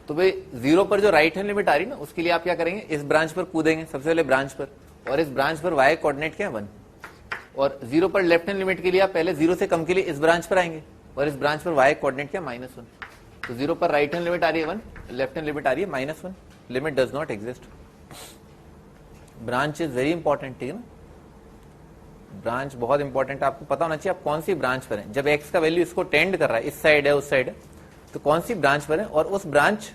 S1: तो भाई 0 पर जो राइट हैंड लिमिट आ रही ना, उसके लिए आप क्या करेंगे, इस ब्रांच पर कूदेंगे सबसे पहले ब्रांच पर, और इस ब्रांच पर y कोऑर्डिनेट क्या है 1, और 0 पर लेफ्ट हैंड लिमिट के लिए आप पहले 0 से कम के लिए इस ब्रांच पर आएंगे, और इस ब्रांच पर y कोऑर्डिनेट क्या -1। तो 0 पर राइट हैंड लिमिट आ रही है 1, लेफ्ट हैंड लिमिट आ रही है -1, limit does not exist. Branch is very important. ठीक है ना, ब्रांच बहुत इंपॉर्टेंट, आपको पता होना चाहिए आप कौन सी ब्रांच पर है। जब x का वैल्यू इसको टेंड कर रहा है, इस साइड है उस साइड है, तो कौन सी ब्रांच पर है, और उस ब्रांच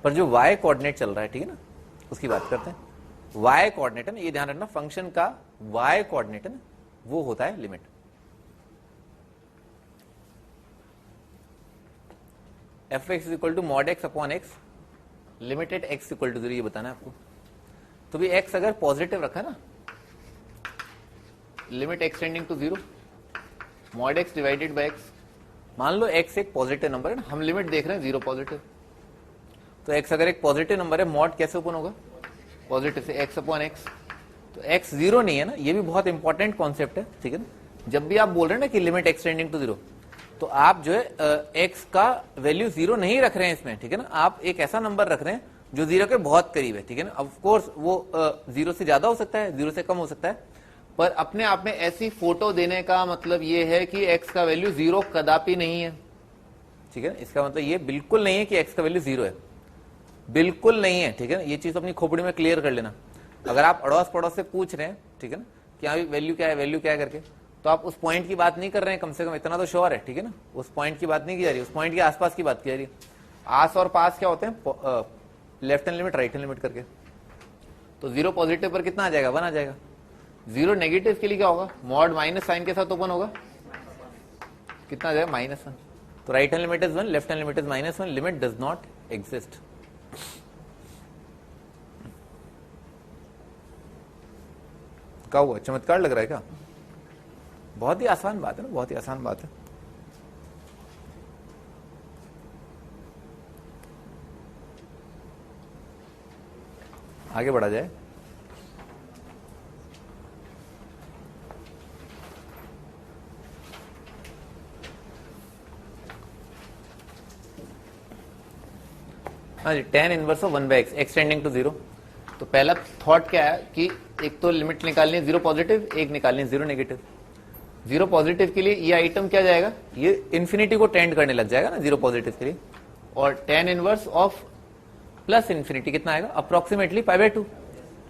S1: पर जो y कोऑर्डिनेट चल रहा है, ठीक है ना, उसकी बात करते हैं। y कोऑर्डिनेट है ना, ये ध्यान रखना, फंक्शन का y कोऑर्डिनेट है ना, वो होता है limit. fx equal to mod x upon x, limited x equal to 0, ये बताना है आपको। तो भी x अगर पॉजिटिव रखा ना, limit extending to 0 mod x divided by x, मान लो x एक पॉजिटिव नंबर है ना, हम लिमिट देख रहे हैं 0 पॉजिटिव, तो x अगर एक पॉजिटिव नंबर है, मॉड कैसे ओपन होगा, पॉजिटिव से, x अपॉन एक्स। तो x 0 नहीं है ना, ये भी बहुत इंपॉर्टेंट कॉन्सेप्ट है। ठीक है ना, जब भी आप बोल रहे हैं ना कि लिमिट एक्सटेंडिंग टू 0, तो आप जो है x का वैल्यू 0 नहीं रख रहे हैं इसमें। ठीक है ना, आप एक ऐसा नंबर रख रहे हैं जो 0 के बहुत करीब है। ठीक है ना, ऑफ कोर्स वो 0 से ज्यादा हो सकता है, 0 से कम हो सकता है, पर अपने आप में ऐसी फोटो देने का मतलब ये है कि x का वैल्यू 0 कदापि नहीं है। ठीक है, इसका मतलब ये बिल्कुल नहीं है कि x का वैल्यू 0 है, बिल्कुल नहीं है। ठीक है ना, ये चीज अपनी खोपड़ी में क्लियर कर लेना। अगर आप अड़ोस पड़ोस से पूछ रहे हैं, ठीक है ना, कि हाँ वैल्यू क्या है, वैल्यू क्या है करके, तो आप उस पॉइंट की बात नहीं कर रहे हैं, कम से कम इतना तो श्योर है। ठीक है ना, उस पॉइंट की बात नहीं की जा रही, उस पॉइंट के आसपास की बात की जा रही है। आस और पास क्या होते हैं, left hand limit, right hand limit करके। तो 0 पॉजिटिव पर कितना आ जाएगा, 1 आ जाएगा। 0 नेगेटिव के लिए क्या होगा, मॉड माइनस साइन के साथ ओपन होगा, कितना आ जाएगा, -1। तो right hand limit is 1, left hand limit is -1, limit does not exist. क्या हुआ, चमत्कार लग रहा है क्या? बहुत ही आसान बात है ना, बहुत ही आसान बात है। आगे बढ़ा जाए। हाँ जी, tan inverse of 1/x extending to 0। तो पहला थॉट क्या है कि एक तो लिमिट निकालनी है 0 पॉजिटिव, एक निकालनी है 0 नेगेटिव। 0 पॉजिटिव के लिए ये आइटम क्या जाएगा, ये इन्फिनिटी को टेंड करने लग जाएगा ना 0 पॉजिटिव के लिए। और ten inverse of plus infinity कितना आएगा, अप्रोक्सीमेटली π/2।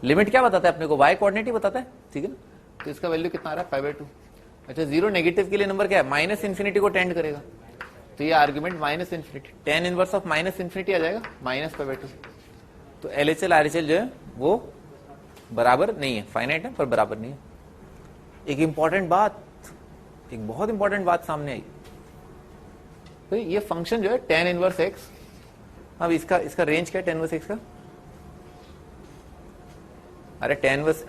S1: लिमिट क्या बताता है अपने को, y कोऑर्डिनेट ही बताता है, ठीक है ना। तो इसका वैल्यू कितना आ रहा है, π/2। अच्छा, 0 नेगेटिव के लिए नंबर क्या है, माइनस इन्फिनिटी को टेंड करेगा, तो ये argument minus infinity, tan inverse of minus infinity आ जाएगा माइनस π/2। तो LHL RHL जो है वो बराबर नहीं है, फाइनाइट है पर बराबर नहीं है। एक इंपॉर्टेंट बात, एक बहुत इंपॉर्टेंट बात सामने आई। तो ये फंक्शन जो है टेन इनवर्स एक्स, अब इसका रेंज क्या है टेन इनवर्स एक्स का, अरे टेन इनवर्स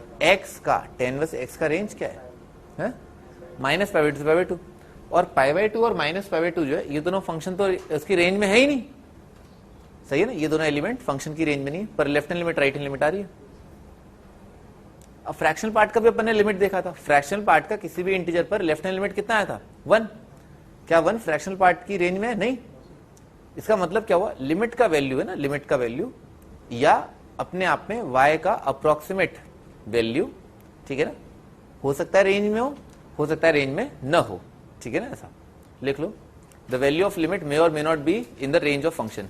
S1: एक्स का रेंज क्या है, माइनस π/2 से π/2। और π/2 और माइनस π/2 जो है ये दोनों फंक्शन तो इसकी रेंज में है ही नहीं, सही है ना। ये दोनों एलिमेंट फंक्शन की रेंज में नहीं है, पर left hand limit right hand limit आ रही है। अब फ्रैक्शनल पार्ट का भी अपन ने लिमिट देखा था, फ्रैक्शनल पार्ट का किसी भी इंटीजर पर लेफ्ट हैंड लिमिट कितना आया था, 1। क्या 1 फ्रैक्शनल पार्ट की रेंज में है, नहीं। इसका मतलब क्या हुआ, लिमिट का वैल्यू है ना, लिमिट का वैल्यू या अपने आप में y का अप्रोक्सीमेट वैल्यू, ठीक है ना, हो सकता है रेंज में हो सकता है रेंज में न हो, ठीक है ना। ऐसा लिख लो, द वैल्यू ऑफ लिमिट मे और may not be in the range of function.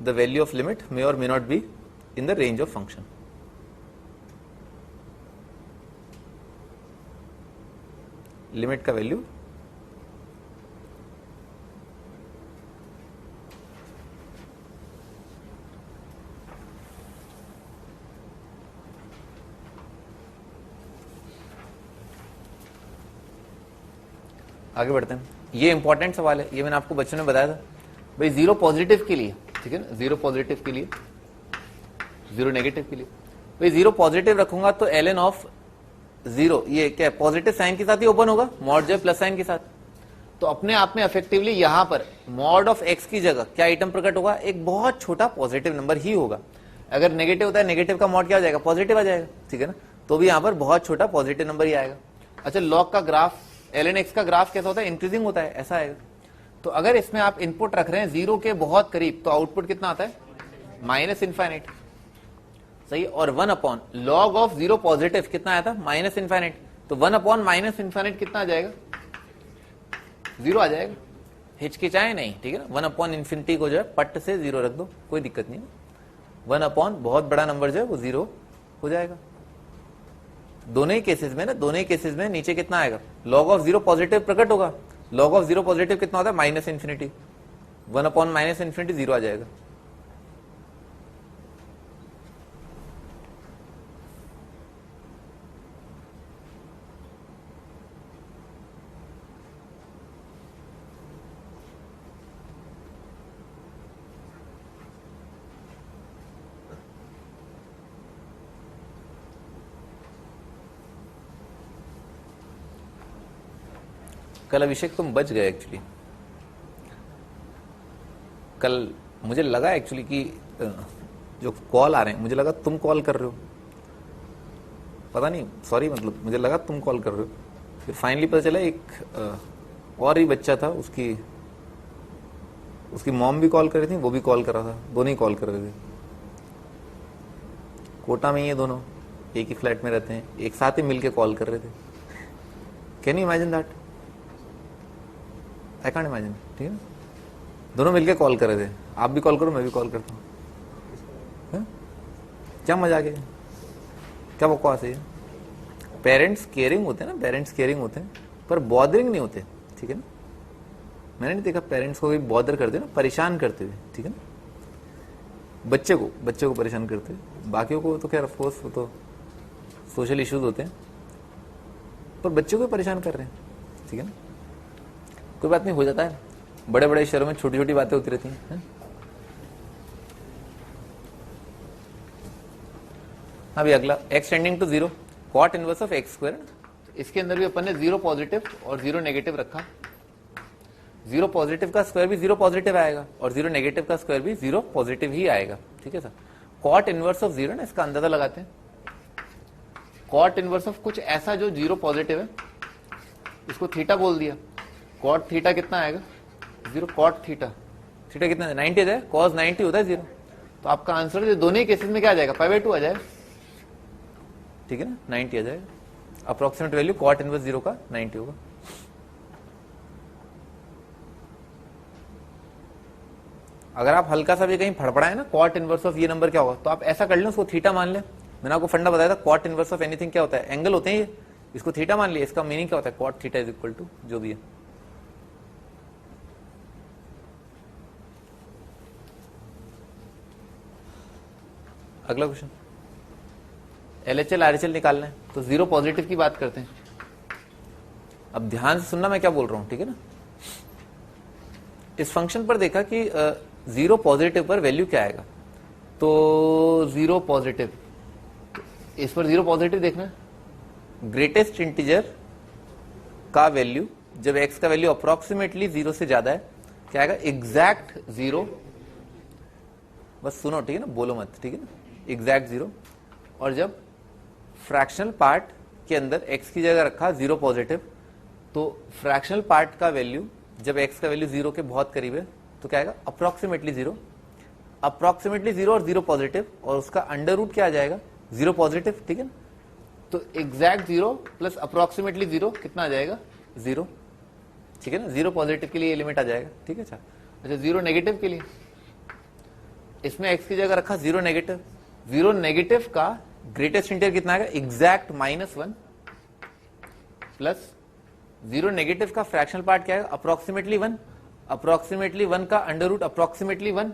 S1: The value of limit may or may not be in the range of function. Limit का वैल्यू आगे बढ़ते हैं। ये इंपॉर्टेंट सवाल है, ये मैंने आपको बच्चों ने बताया था भाई, 0 पॉजिटिव के लिए, ठीक है ना, 0 पॉजिटिव के लिए, 0 नेगेटिव के लिए। भाई 0 पॉजिटिव रखूंगा तो ln ऑफ 0 ये क्या पॉजिटिव साइन के साथ ही ओपन होगा, मॉड जो है प्लस साइन के साथ। तो अपने आप में इफेक्टिवली यहां पर मॉड ऑफ x की जगह क्या आइटम प्रकट होगा, एक बहुत छोटा पॉजिटिव नंबर ही होगा। अगर नेगेटिव होता है, नेगेटिव का मॉड क्या हो जाएगा, पॉजिटिव आ जाएगा, ठीक है ना। तो भी यहां पर बहुत छोटा पॉजिटिव नंबर ही आएगा। अच्छा, लॉग का ग्राफ, ln x का ग्राफ कैसा होता है, इंक्रीजिंग होता है, ऐसा आएगा। तो अगर इसमें आप इनपुट रख रहे हैं 0 के बहुत करीब, तो आउटपुट कितना आता है, माइनस इनफाइनाइट, सही। और 1 अपॉन लॉग ऑफ 0 पॉजिटिव कितना आया था, माइनस इनफाइनाइट। तो 1 अपॉन माइनस इनफाइनाइट कितना आ जाएगा, 0 आ जाएगा, हिचकिचाए नहीं, ठीक है ना। 1 अपॉन इन्फिनिटी को जो है पट से 0 रख दो, कोई दिक्कत नहीं। 1 अपॉन बहुत बड़ा नंबर जो है वो 0 हो जाएगा। दोनों ही केसेस में ना, दोनों ही केसेस में नीचे कितना आएगा, लॉग ऑफ 0 पॉजिटिव प्रकट होगा। लॉग ऑफ 0 पॉजिटिव कितना होता है, minus infinity. 1 upon minus infinity 0 आ जाएगा। कल अभिषेक तुम बच गए एक्चुअली। कल मुझे लगा एक्चुअली कि जो कॉल आ रहे हैं, मुझे लगा तुम कॉल कर रहे हो, पता नहीं, सॉरी, मतलब मुझे लगा तुम कॉल कर रहे हो। फिर फाइनली पता चला एक और ही बच्चा था, उसकी मॉम भी कॉल कर रही थी, वो भी कॉल कर रहा था, दोनों ही कॉल कर रहे थे। कोटा में ये दोनों एक ही फ्लैट में रहते हैं, एक साथ ही मिलके कॉल कर रहे थे। Can you imagine that? I can't imagine, ठीक है। दोनों मिलके कॉल कर रहे थे, आप भी कॉल करो, मैं भी कॉल करता हूँ। क्या मजा आ गया, क्या बकवास है ये। पेरेंट्स केयरिंग होते हैं ना, पेरेंट्स केयरिंग होते हैं पर बॉदरिंग नहीं होते, ठीक है ना। मैंने नहीं देखा पेरेंट्स को भी बॉदर करते ना, परेशान करते हुए, ठीक है ना। बच्चे को परेशान करते हुए, बाकियों को तो खैर ऑफकोर्स वो तो सोशल इश्यूज होते हैं, पर बच्चों को परेशान कर रहे हैं, ठीक है ना। कोई बात नहीं, हो जाता है, बड़े बड़े शहरों में छोटी छोटी बातें होती रहती हैं। अभी अगला x tending to 0 cot inverse of x square. इसके अंदर भी अपन ने 0 पॉजिटिव और 0 नेगेटिव रखा। 0 पॉजिटिव का स्क्वायर भी 0 पॉजिटिव आएगा और 0 नेगेटिव का स्क्वायर भी 0 पॉजिटिव ही आएगा, ठीक है सर। कॉट इनवर्स ऑफ 0 ना, इसका अंदाजा लगाते हैं। कॉट इनवर्स ऑफ कुछ ऐसा जो 0 पॉजिटिव है, इसको थीटा बोल दिया। कॉट थीटा कितना आएगा, जीरो कॉट थीटा, थीटा कितना है 90 आ जाएगा, कॉस 90 होता है 0। तो आपका आंसर जो दोनों ही केसेस में क्या आ जाएगा, पाई/2 आ जाएगा, ठीक है ना, 90 आ जाएगा। अप्रोक्सीमेट वैल्यू कॉट इनवर्स 0 का 90 होगा। अगर आप हल्का सा भी कहीं फड़फड़ाए ना कॉट इनवर्स ऑफ ये नंबर क्या होगा, तो आप ऐसा कर लो, उसको थीटा मान ले। मैंने आपको फंडा बताया था, कॉट इनवर्स ऑफ एनीथिंग क्या होता है, एंगल होते हैं ये, इसको थीटा मान लिया, इसका मीनिंग क्या होता है, cot theta is equal to जो भी है। अगला क्वेश्चन, LHL RHL निकालना है, तो जीरो पॉजिटिव की बात करते हैं। अब ध्यान से सुनना मैं क्या बोल रहा हूं, ठीक है ना। इस फंक्शन पर देखा कि जीरो पॉजिटिव पर वैल्यू क्या आएगा, तो जीरो पॉजिटिव, इस पर जीरो पॉजिटिव देखना, ग्रेटेस्ट इंटीजर का वैल्यू जब x का वैल्यू अप्रोक्सीमेटली 0 से ज्यादा है, क्या आएगा, एग्जैक्ट 0। बस सुनो, ठीक है ना, बोलो मत, ठीक है ना, एग्जैक्ट 0। और जब फ्रैक्शनल पार्ट के अंदर x की जगह रखा 0 पॉजिटिव, तो फ्रैक्शनल पार्ट का वैल्यू जब x का वैल्यू 0 के बहुत करीब है, तो क्या आएगा, अप्रोक्सीमेटली 0। अप्रोक्सीमेटली 0 और 0 पॉजिटिव, और उसका अंडर रूट क्या आ जाएगा, 0 पॉजिटिव, ठीक है ना। तो एग्जैक्ट 0 प्लस अप्रोक्सीमेटली 0 कितना आ जाएगा, 0, ठीक है ना। 0 पॉजिटिव के लिए ये लिमिट आ जाएगा, ठीक है। अच्छा 0 नेगेटिव के लिए, इसमें x की जगह रखा 0 नेगेटिव, 0 नेगेटिव का ग्रेटेस्ट इंटीजर कितना आएगा, एग्जैक्ट -1 प्लस 0 नेगेटिव का फ्रैक्शनल पार्ट क्या है, अप्रोक्सीमेटली 1, अप्रोक्सीमेटली 1 का अंडर रूट अप्रोक्सीमेटली 1,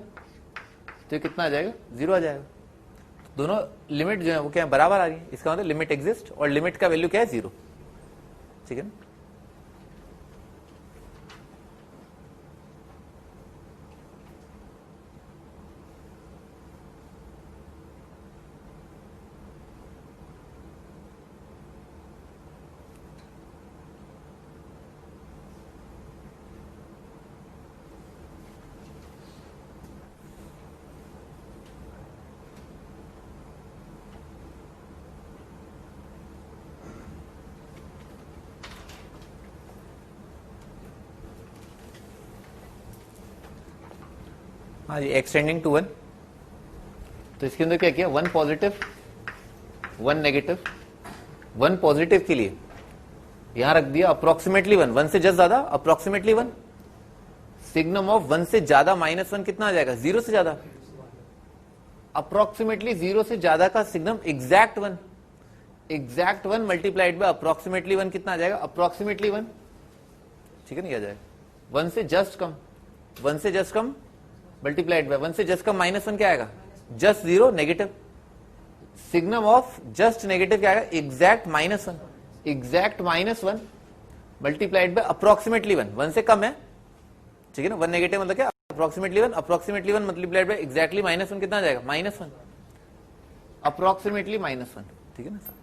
S1: तो ये कितना आ जाएगा, 0 आ जाएगा। दोनों लिमिट जो है वो क्या है, बराबर आ रही है, इसका मतलब लिमिट एग्जिस्ट, और लिमिट का वैल्यू क्या है, 0, ठीक है ना। हाँ जी, एक्सटेंडिंग टू 1, तो इसके अंदर क्या किया, 1 पॉजिटिव 1 नेगेटिव, 1 पॉजिटिव के लिए यहां रख दिया अप्रोक्सीमेटली 1, 1 से जस्ट ज्यादा अप्रोक्सीमेटली 1, सिग्नम ऑफ 1 से ज्यादा -1 कितना आ जाएगा, 0 से ज्यादा, अप्रोक्सीमेटली 0 से ज्यादा का signum exact 1, exact 1 multiplied bye approximately 1 कितना आ जाएगा, अप्रोक्सीमेटली 1, ठीक है ना, आ जाएगा 1 से जस्ट कम, 1 से जस्ट कम मल्टीप्लाइड बाय 1 से जस्ट कम -1 क्या आएगा, just 0 negative, signum of just negative क्या आएगा, exact -1, exact -1 multiplied bye approximately 1, 1 से कम है, ठीक है ना, 1 नेगेटिव मतलब क्या, approximately 1, approximately 1 multiplied bye exactly -1 कितना आ जाएगा, -1, अप्रोक्सीमेटली -1, ठीक है ना सर।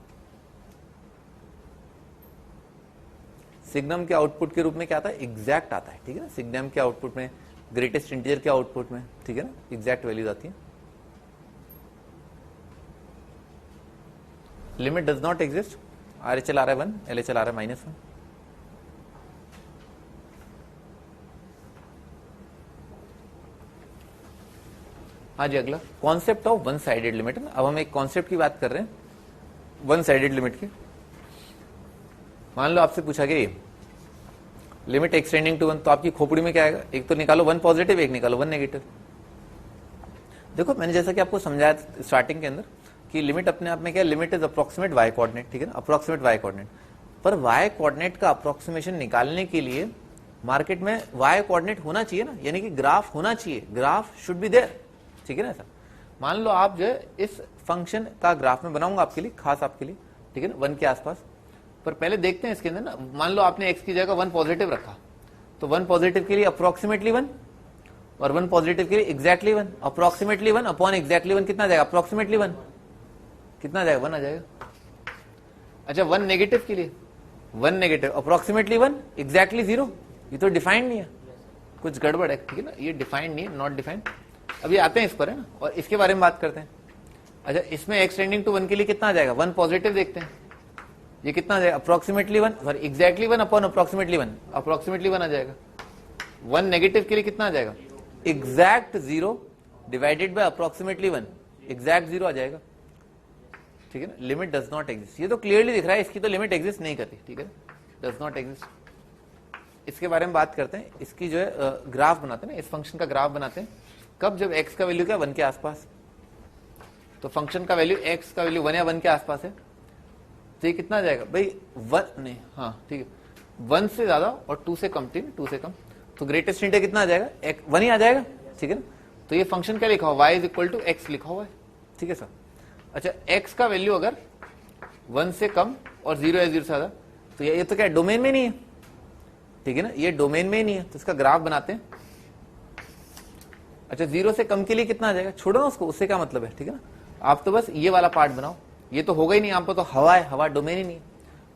S1: सिग्नम के आउटपुट के रूप में क्या आता है, एग्जैक्ट आता है, ठीक है ना, सिग्नम के आउटपुट में, ग्रेटेस्ट इंटीजर के आउटपुट में, ठीक है ना, एग्जैक्ट वैल्यूज आती है। Limit does not exist, RHL आ रहा है 1, LHL आ रहा है -1। हाँ जी, अगला concept of one sided limit. अब हम एक कॉन्सेप्ट की बात कर रहे हैं, वन साइडेड लिमिट की। मान लो आपसे पूछा गया लिमिट एक्सटेंडिंग टू 1, तो आपकी खोपड़ी में क्या आएगा, एक तो निकालो 1 पॉजिटिव, एक निकालो 1 नेगेटिव। देखो मैंने जैसा कि आपको समझाया स्टार्टिंग के अंदर कि लिमिट अपने आप में क्या है, limit is approximate Y coordinate, ठीक है ना, अप्रोक्सीमेट वाई कोऑर्डिनेट। पर वाई कोऑर्डिनेट का अप्रोक्सीमेशन निकालने के लिए मार्केट में वाई कोऑर्डिनेट होना चाहिए ना, यानी कि ग्राफ होना चाहिए, ग्राफ शुड बी देयर, ठीक है ना। ऐसा मान लो आप जो है इस फंक्शन का ग्राफ में बनाऊंगा आपके लिए, खास आपके लिए, ठीक है ना, 1 के आसपास। पर पहले देखते हैं इसके अंदर ना, मान लो आपने x की जगह 1 पॉजिटिव रखा, तो 1 पॉजिटिव के लिए अप्रोक्सीमेटली 1 और 1 पॉजिटिव के लिए एग्जैक्टली 1, अप्रोक्सीमेटली 1 अपॉन एग्जैक्टली 1 कितना आ जाएगा, अप्रोक्सीमेटली 1 कितना आ जाएगा, 1 आ जाएगा। अच्छा 1 नेगेटिव के लिए 1 नेगेटिव अप्रोक्सीमेटली 1 एग्जैक्टली 0, ये तो डिफाइंड नहीं है, कुछ गड़बड़ है, ठीक है ना, ये डिफाइंड नहीं है, नॉट डिफाइंड। अभी आते हैं इस पर है ना, और इसके बारे में बात करते हैं। अच्छा इसमें एक्सटेंडिंग टू 1 के लिए कितना आ जाएगा, 1 पॉजिटिव देखते हैं, ये कितना आ जाएगा, approximately 1 sorry exactly 1 upon approximately 1, approximately 1 आ जाएगा। 1 नेगेटिव के लिए कितना आ जाएगा, exact 0 divided by approximately 1, exact 0 आ जाएगा, ठीक है ना। लिमिट डज नॉट एग्जिस्ट, ये तो क्लियरली दिख रहा है इसकी तो लिमिट एग्जिस्ट नहीं करती, ठीक है, डज नॉट एग्जिस्ट। इसके बारे में बात करते हैं, इसकी जो है ग्राफ बनाते हैं ना, इस फंक्शन का ग्राफ बनाते हैं कब, जब x का वैल्यू क्या 1 के आसपास, तो फंक्शन का वैल्यू x का वैल्यू 1 या 1 के आसपास है, तो ये कितना आ जाएगा भाई 1 नहीं, हाँ ठीक है 1 से ज्यादा और 2 से कम, ठीक है 2 से कम, तो ग्रेटेस्ट इंटीजर कितना आ जाएगा 1 ही आ जाएगा, ठीक है ना। तो ये फंक्शन क्या लिखा हुआ y is equal to x लिखा हुआ है, ठीक है सर। अच्छा x का वैल्यू अगर 1 से कम और 0 या 0 से ज्यादा, तो ये तो क्या डोमेन में नहीं है, ठीक है ना, ये डोमेन में ही नहीं है, तो इसका ग्राफ बनाते हैं। अच्छा 0 से कम के लिए कितना आ जाएगा, छोड़ो ना उसको, उससे क्या मतलब है, ठीक है ना, आप तो बस ये वाला पार्ट बनाओ, ये तो होगा ही नहीं, यहाँ पर तो हवा है, हवा डोमेन ही नहीं है।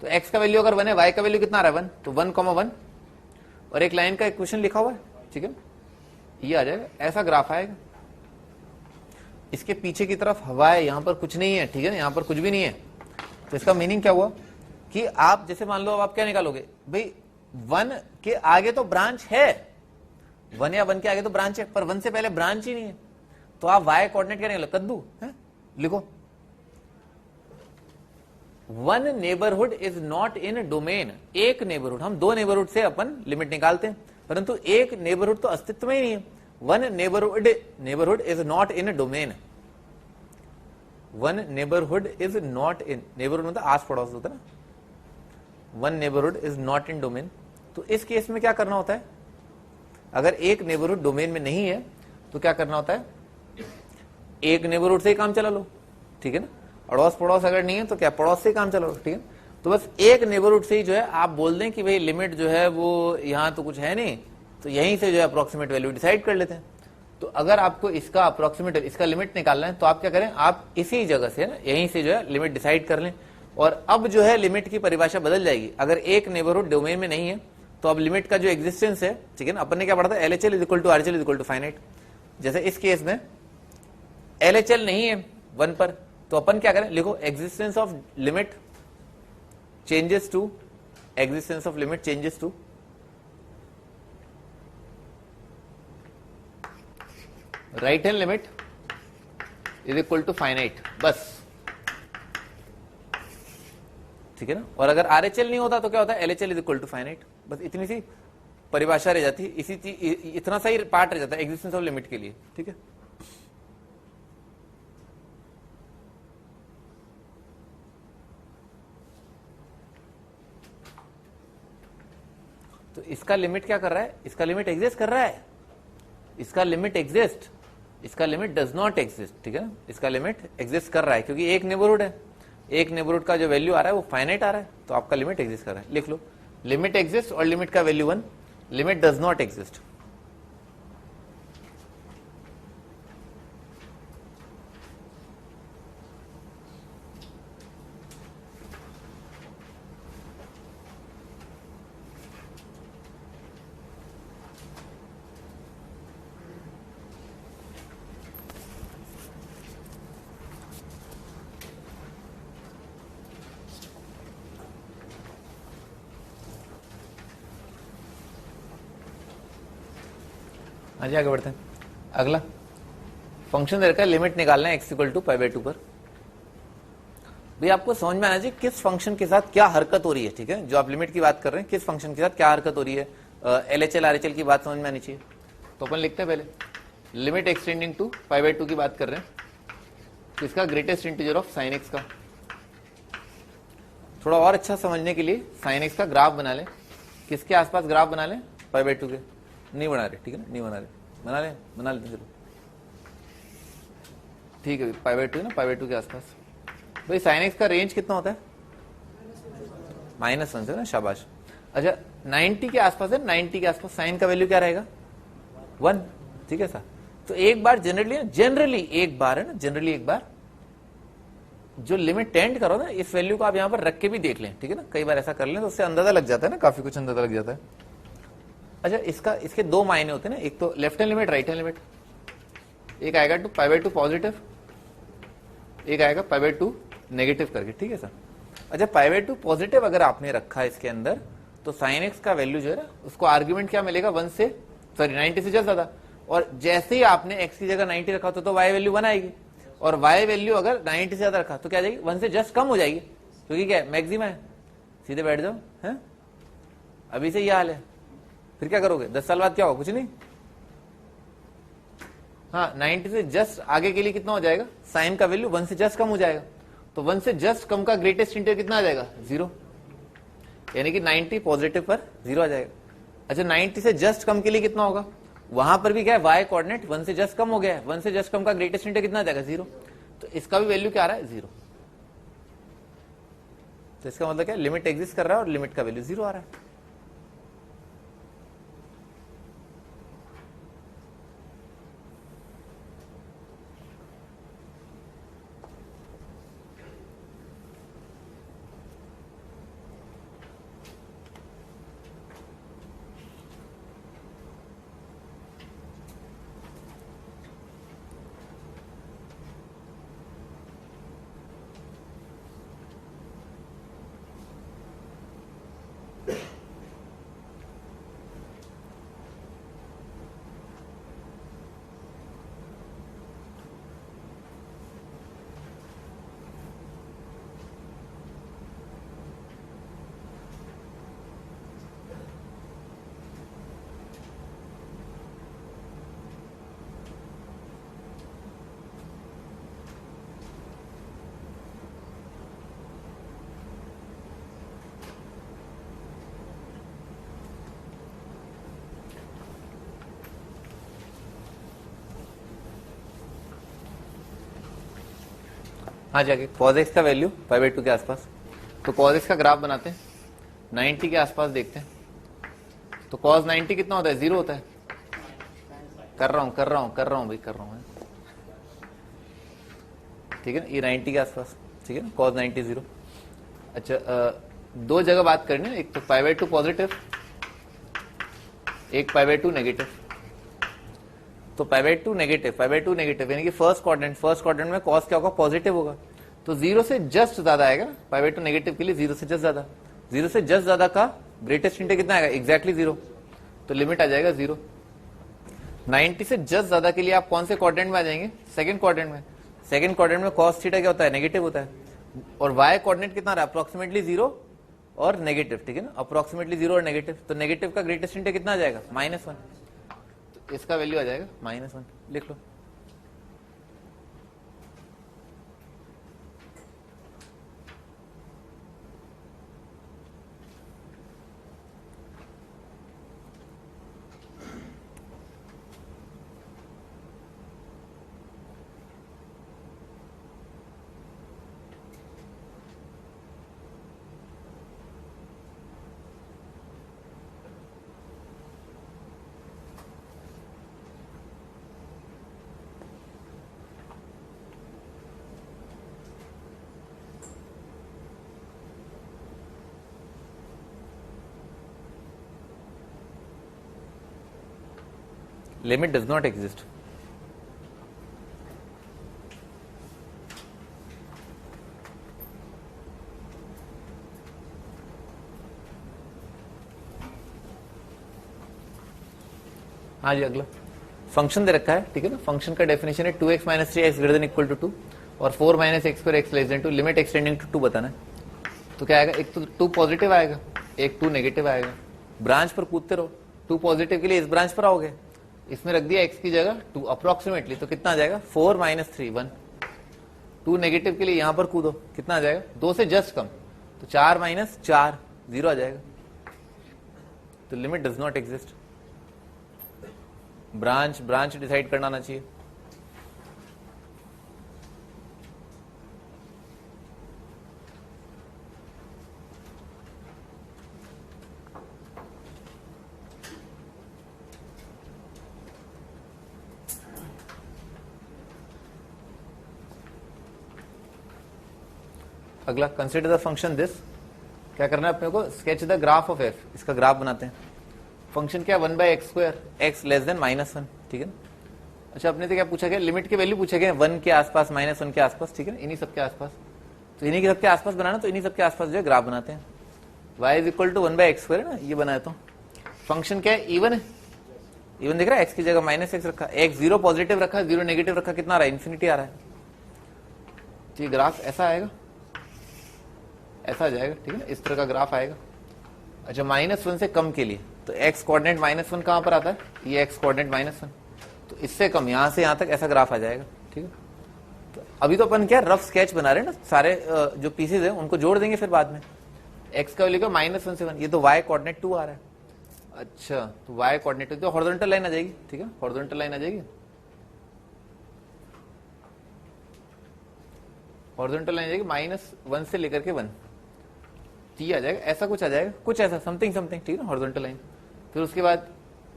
S1: तो x का वैल्यू अगर 1 है, y का वैल्यू कितना आ रहा है 1, तो 1,1 और एक लाइन का इक्वेशन लिखा हुआ है, ठीक है, ये आ जाएगा, ऐसा ग्राफ आएगा। इसके पीछे की तरफ हवा है, यहां पर कुछ नहीं है, ठीक है ना, यहां पर कुछ भी नहीं है, तो इसका मीनिंग क्या हुआ कि आप जैसे मान लो अब आप क्या निकालोगे भाई 1 के आगे तो ब्रांच है, 1 या 1 के आगे तो ब्रांच है, पर 1 से पहले ब्रांच ही नहीं है, तो आप y कोऑर्डिनेट क्या निकालो, कद्दू है, लिखो 1 neighbourhood is not in domain, एक नेबरहुड, हम 2 नेबरहुड से अपन लिमिट निकालते हैं, परंतु एक नेबरहुड तो अस्तित्व में ही नहीं है। 1 neighbourhood is not in domain, 1 neighbourhood is not in, neighbourhood मतलब आस पड़ोस होता है ना, 1 neighbourhood is not in domain. तो इस केस में क्या करना होता है, अगर एक नेबरहुड डोमेन में नहीं है तो क्या करना होता है, एक नेबरहुड से ही काम चला लो, ठीक है ना, अड़ोस पड़ोस अगर नहीं है तो क्या पड़ोस से ही काम चला लो, ठीक है। तो बस एक नेबरहुड से ही जो है आप बोल दें कि भाई लिमिट जो है वो यहां तो कुछ है नहीं, तो यहीं से जो है अप्रोक्सीमेट वैल्यू डिसाइड कर लेते हैं। तो अगर आपको इसका अप्रोक्सीमेट, इसका लिमिट निकालना है तो आप क्या करें, आप इसी जगह से ना यहीं से जो है लिमिट डिसाइड कर लें, और अब जो है लिमिट की परिभाषा बदल जाएगी। अगर एक नेबरहुड डोमेन में नहीं है तो अब लिमिट का जो एग्जिस्टेंस है, ठीक है ना, अपन ने क्या पढ़ा था, LHL is equal to RHL is equal to finite. जैसे इस केस में LHL नहीं है 1 पर, तो अपन क्या करें, लिखो existence of limit changes to, existence of limit changes to right hand limit is equal to finite, बस, ठीक है ना। और अगर RHL नहीं होता तो क्या होता है, LHL is equal to finite, बस इतनी सी परिभाषा रह जाती है, इसी इतना सा ही पार्ट रह जाता है एग्जिस्टेंस ऑफ लिमिट के लिए, ठीक है। तो इसका लिमिट क्या कर रहा है, इसका लिमिट एग्जिस्ट कर रहा है, इसका लिमिट एग्जिस्ट, इसका लिमिट डज नॉट एग्जिस्ट, ठीक है ना, इसका लिमिट एग्जिस्ट कर रहा है क्योंकि एक नेबरहुड है, एक नेबरहुड का जो वैल्यू आ रहा है वो फाइनाइट आ रहा है, तो आपका लिमिट एग्जिस्ट कर रहा है। लिख लो लिमिट एग्जिस्ट और लिमिट का value 1, limit does not exist. आगे आगे बढ़ते हैं। अगला फंक्शन दे रखा है, लिमिट निकालना है x इक्वल टू π/2 पर। भाई आपको समझ में आना चाहिए किस फंक्शन के साथ क्या हरकत हो रही है, ठीक है, जो आप लिमिट की बात कर रहे हैं किस फंक्शन के साथ क्या हरकत हो रही है, LHL RHL की बात समझ में आनी चाहिए। तो अपन लिखते हैं पहले लिमिट एक्सटेंडिंग टू π/2 की बात कर रहे हैं, तो इसका greatest integer of sin x का, थोड़ा और अच्छा समझने के लिए sin x का ग्राफ बना ले, किसके आसपास ग्राफ बना ले, π/2 के, नहीं बना रहे, ठीक है ना, नहीं बना रहे, बना लेते चलो, ठीक है, π/2 ना, π/2 के आसपास। भाई sin x का रेंज कितना होता है, -1 से ना, शाबाश। अच्छा 90 के आसपास है, 90 के आसपास साइन का वैल्यू क्या रहेगा 1, ठीक है सर। तो एक बार जनरली एक बार है ना, जनरली एक बार जो लिमिट टेंड करो ना, इस वैल्यू को आप यहां पर रख के भी देख लें, ठीक है ना, कई बार ऐसा कर लें तो उससे अंदाजा लग जाता है ना, काफी कुछ अंदाजा लग जाता है। अच्छा इसके दो मायने होते हैं ना, एक तो left hand limit, right hand limit, एक आएगा टू π/2 पॉजिटिव, एक आएगा π/2 नेगेटिव करके, ठीक है सर। अच्छा π/2 पॉजिटिव अगर आपने रखा इसके अंदर, तो sin x का वैल्यू जो है ना, उसको आर्ग्यूमेंट क्या मिलेगा 1 से सॉरी 90 से जस्ट ज्यादा, और जैसे ही आपने x की जगह 90 रखा तो y वैल्यू 1 आएगी, और y वैल्यू अगर 90 से ज्यादा रखा तो क्या आ जाएगी, 1 से जस्ट कम हो जाएगी, क्योंकि क्या है मैक्सिमा है। सीधे बैठ जाओ, है अभी से ये हाल है, फिर क्या करोगे 10 साल बाद क्या होगा, कुछ नहीं। हाँ 90 से जस्ट आगे के लिए कितना हो जाएगा, साइन का वैल्यू 1 से जस्ट कम हो जाएगा, तो 1 से जस्ट कम का ग्रेटेस्ट इंटीजर कितना आ जाएगा 0, यानी कि 90 पॉजिटिव पर 0 आ जाएगा। अच्छा 90 से जस्ट कम के लिए कितना होगा, वहां पर भी क्या है y कोऑर्डिनेट 1 से जस्ट कम हो गया है, 1 से जस्ट कम का ग्रेटेस्ट इंटीजर कितना आ जाएगा 0, तो इसका भी वैल्यू क्या आ रहा है 0। तो इसका मतलब क्या, लिमिट एग्जिस्ट कर रहा है और लिमिट का वैल्यू 0 आ रहा है। हाँ जाके cos x का वैल्यू पाई बाई 2 के आसपास, तो cos x का ग्राफ बनाते हैं, 90 के आसपास देखते हैं, तो cos 90 कितना होता है 0 होता है। कर रहा हूं भाई कर रहा हूं, ठीक है ना, ये 90 के आसपास, ठीक है ना, cos 90 0। अच्छा दो जगह बात करनी है, एक तो पाई बाई 2 पॉजिटिव, एक पाई बाई 2 नेगेटिव। तो पाई बाई 2 नेगेटिव यानी कि फर्स्ट क्वाड्रेंट में cos क्या होगा, पॉजिटिव होगा, तो 0 से जस्ट ज्यादा आएगा। पाई बाई 2 नेगेटिव के लिए 0 से जस्ट ज्यादा, 0 से जस्ट ज्यादा का ग्रेटेस्ट इंटीजर कितना आएगा, एग्जैक्टली 0, तो लिमिट आ जाएगा 0। 90 से जस्ट ज्यादा के लिए आप कौन से क्वाड्रेंट में आ जाएंगे, सेकंड क्वाड्रेंट में। सेकंड क्वाड्रेंट में cos थीटा क्या होता है, नेगेटिव होता है, और y कोऑर्डिनेट कितना रहा, अप्रोक्सीमेटली 0 और नेगेटिव, ठीक है ना, अप्रोक्सीमेटली 0 और नेगेटिव, तो नेगेटिव का ग्रेटेस्ट इंटीजर कितना आ जाएगा -1, तो इसका वैल्यू आ जाएगा -1, लिख लो। Limit does not exist. हाँ जी अगला फंक्शन दे रखा है, ठीक है ना, फंक्शन का डेफिनेशन है 2x minus 3x greater than equal to 2 और 4 minus x square x less than 2, limit extending to 2 बताना है। तो क्या आएगा, एक तो 2 पॉजिटिव आएगा, एक 2 नेगेटिव आएगा, ब्रांच पर कूदते रहो, 2 पॉजिटिव के लिए इस ब्रांच पर आओगे, इसमें रख दिया x की जगह 2 अप्रोक्सीमेटली, तो कितना आ जाएगा 4 माइनस 3 1। 2 नेगेटिव के लिए यहां पर कूदो, कितना आ जाएगा 2 से जस्ट कम, तो 4 माइनस 4 0 आ जाएगा, तो limit does not exist. Branch decide करना आना चाहिए। अगला कंसिडर द फंक्शन दिस, क्या करना है अपने को, sketch the graph of F, इसका ग्राफ बनाते हैं। फंक्शन क्या 1/x², x लेस देन -1, ठीक है ना। अच्छा अपने से क्या पूछा गया, लिमिट की वैल्यू पूछा गया 1 के आसपास -1 के आसपास, ठीक है ना, इन्हीं सब के आसपास, तो इन्हीं के सबके आसपास बनाना, तो इन्हीं सबके आसपास जो है ग्राफ बनाते हैं। y is equal to 1/x² है ना, ये बनाया तो फंक्शन क्या है इवन है, इवन दिख रहा है, एक्स की जगह माइनस एक्स रखा, एक्स 0 पॉजिटिव रखा, 0 नेगेटिव रखा, कितना आ रहा है, इन्फिनिटी आ रहा है। तो ये ग्राफ ऐसा आएगा, ऐसा आ जाएगा, ठीक है ना, इस तरह का ग्राफ आएगा। अच्छा, -1 से कम के लिए तो एक्स कोऑर्डिनेट -1 कहां पर आता है, ये एक्स कोऑर्डिनेट -1, तो इससे कम यहां से यहां तक ऐसा ग्राफ आ जाएगा, ठीक है। तो अभी तो अपन क्या रफ स्केच बना रहे हैं ना, सारे जो पीसेज है उनको जोड़ देंगे फिर बाद में। एक्स का वैल्यू का -1 से 1, ये तो वाई कोऑर्डिनेट 2 आ रहा है। अच्छा, तो वाई कोऑर्डिनेट तो हॉरिजॉन्टल लाइन आ जाएगी, ठीक है, हॉरिजॉन्टल लाइन आ जाएगी, हॉरिजॉन्टल लाइन आ जाएगी -1 से लेकर के 1, टी आ जाएगा, ऐसा कुछ आ जाएगा, कुछ ऐसा समथिंग समथिंग, ठीक है ना, हॉरिजॉन्टल लाइन। फिर उसके बाद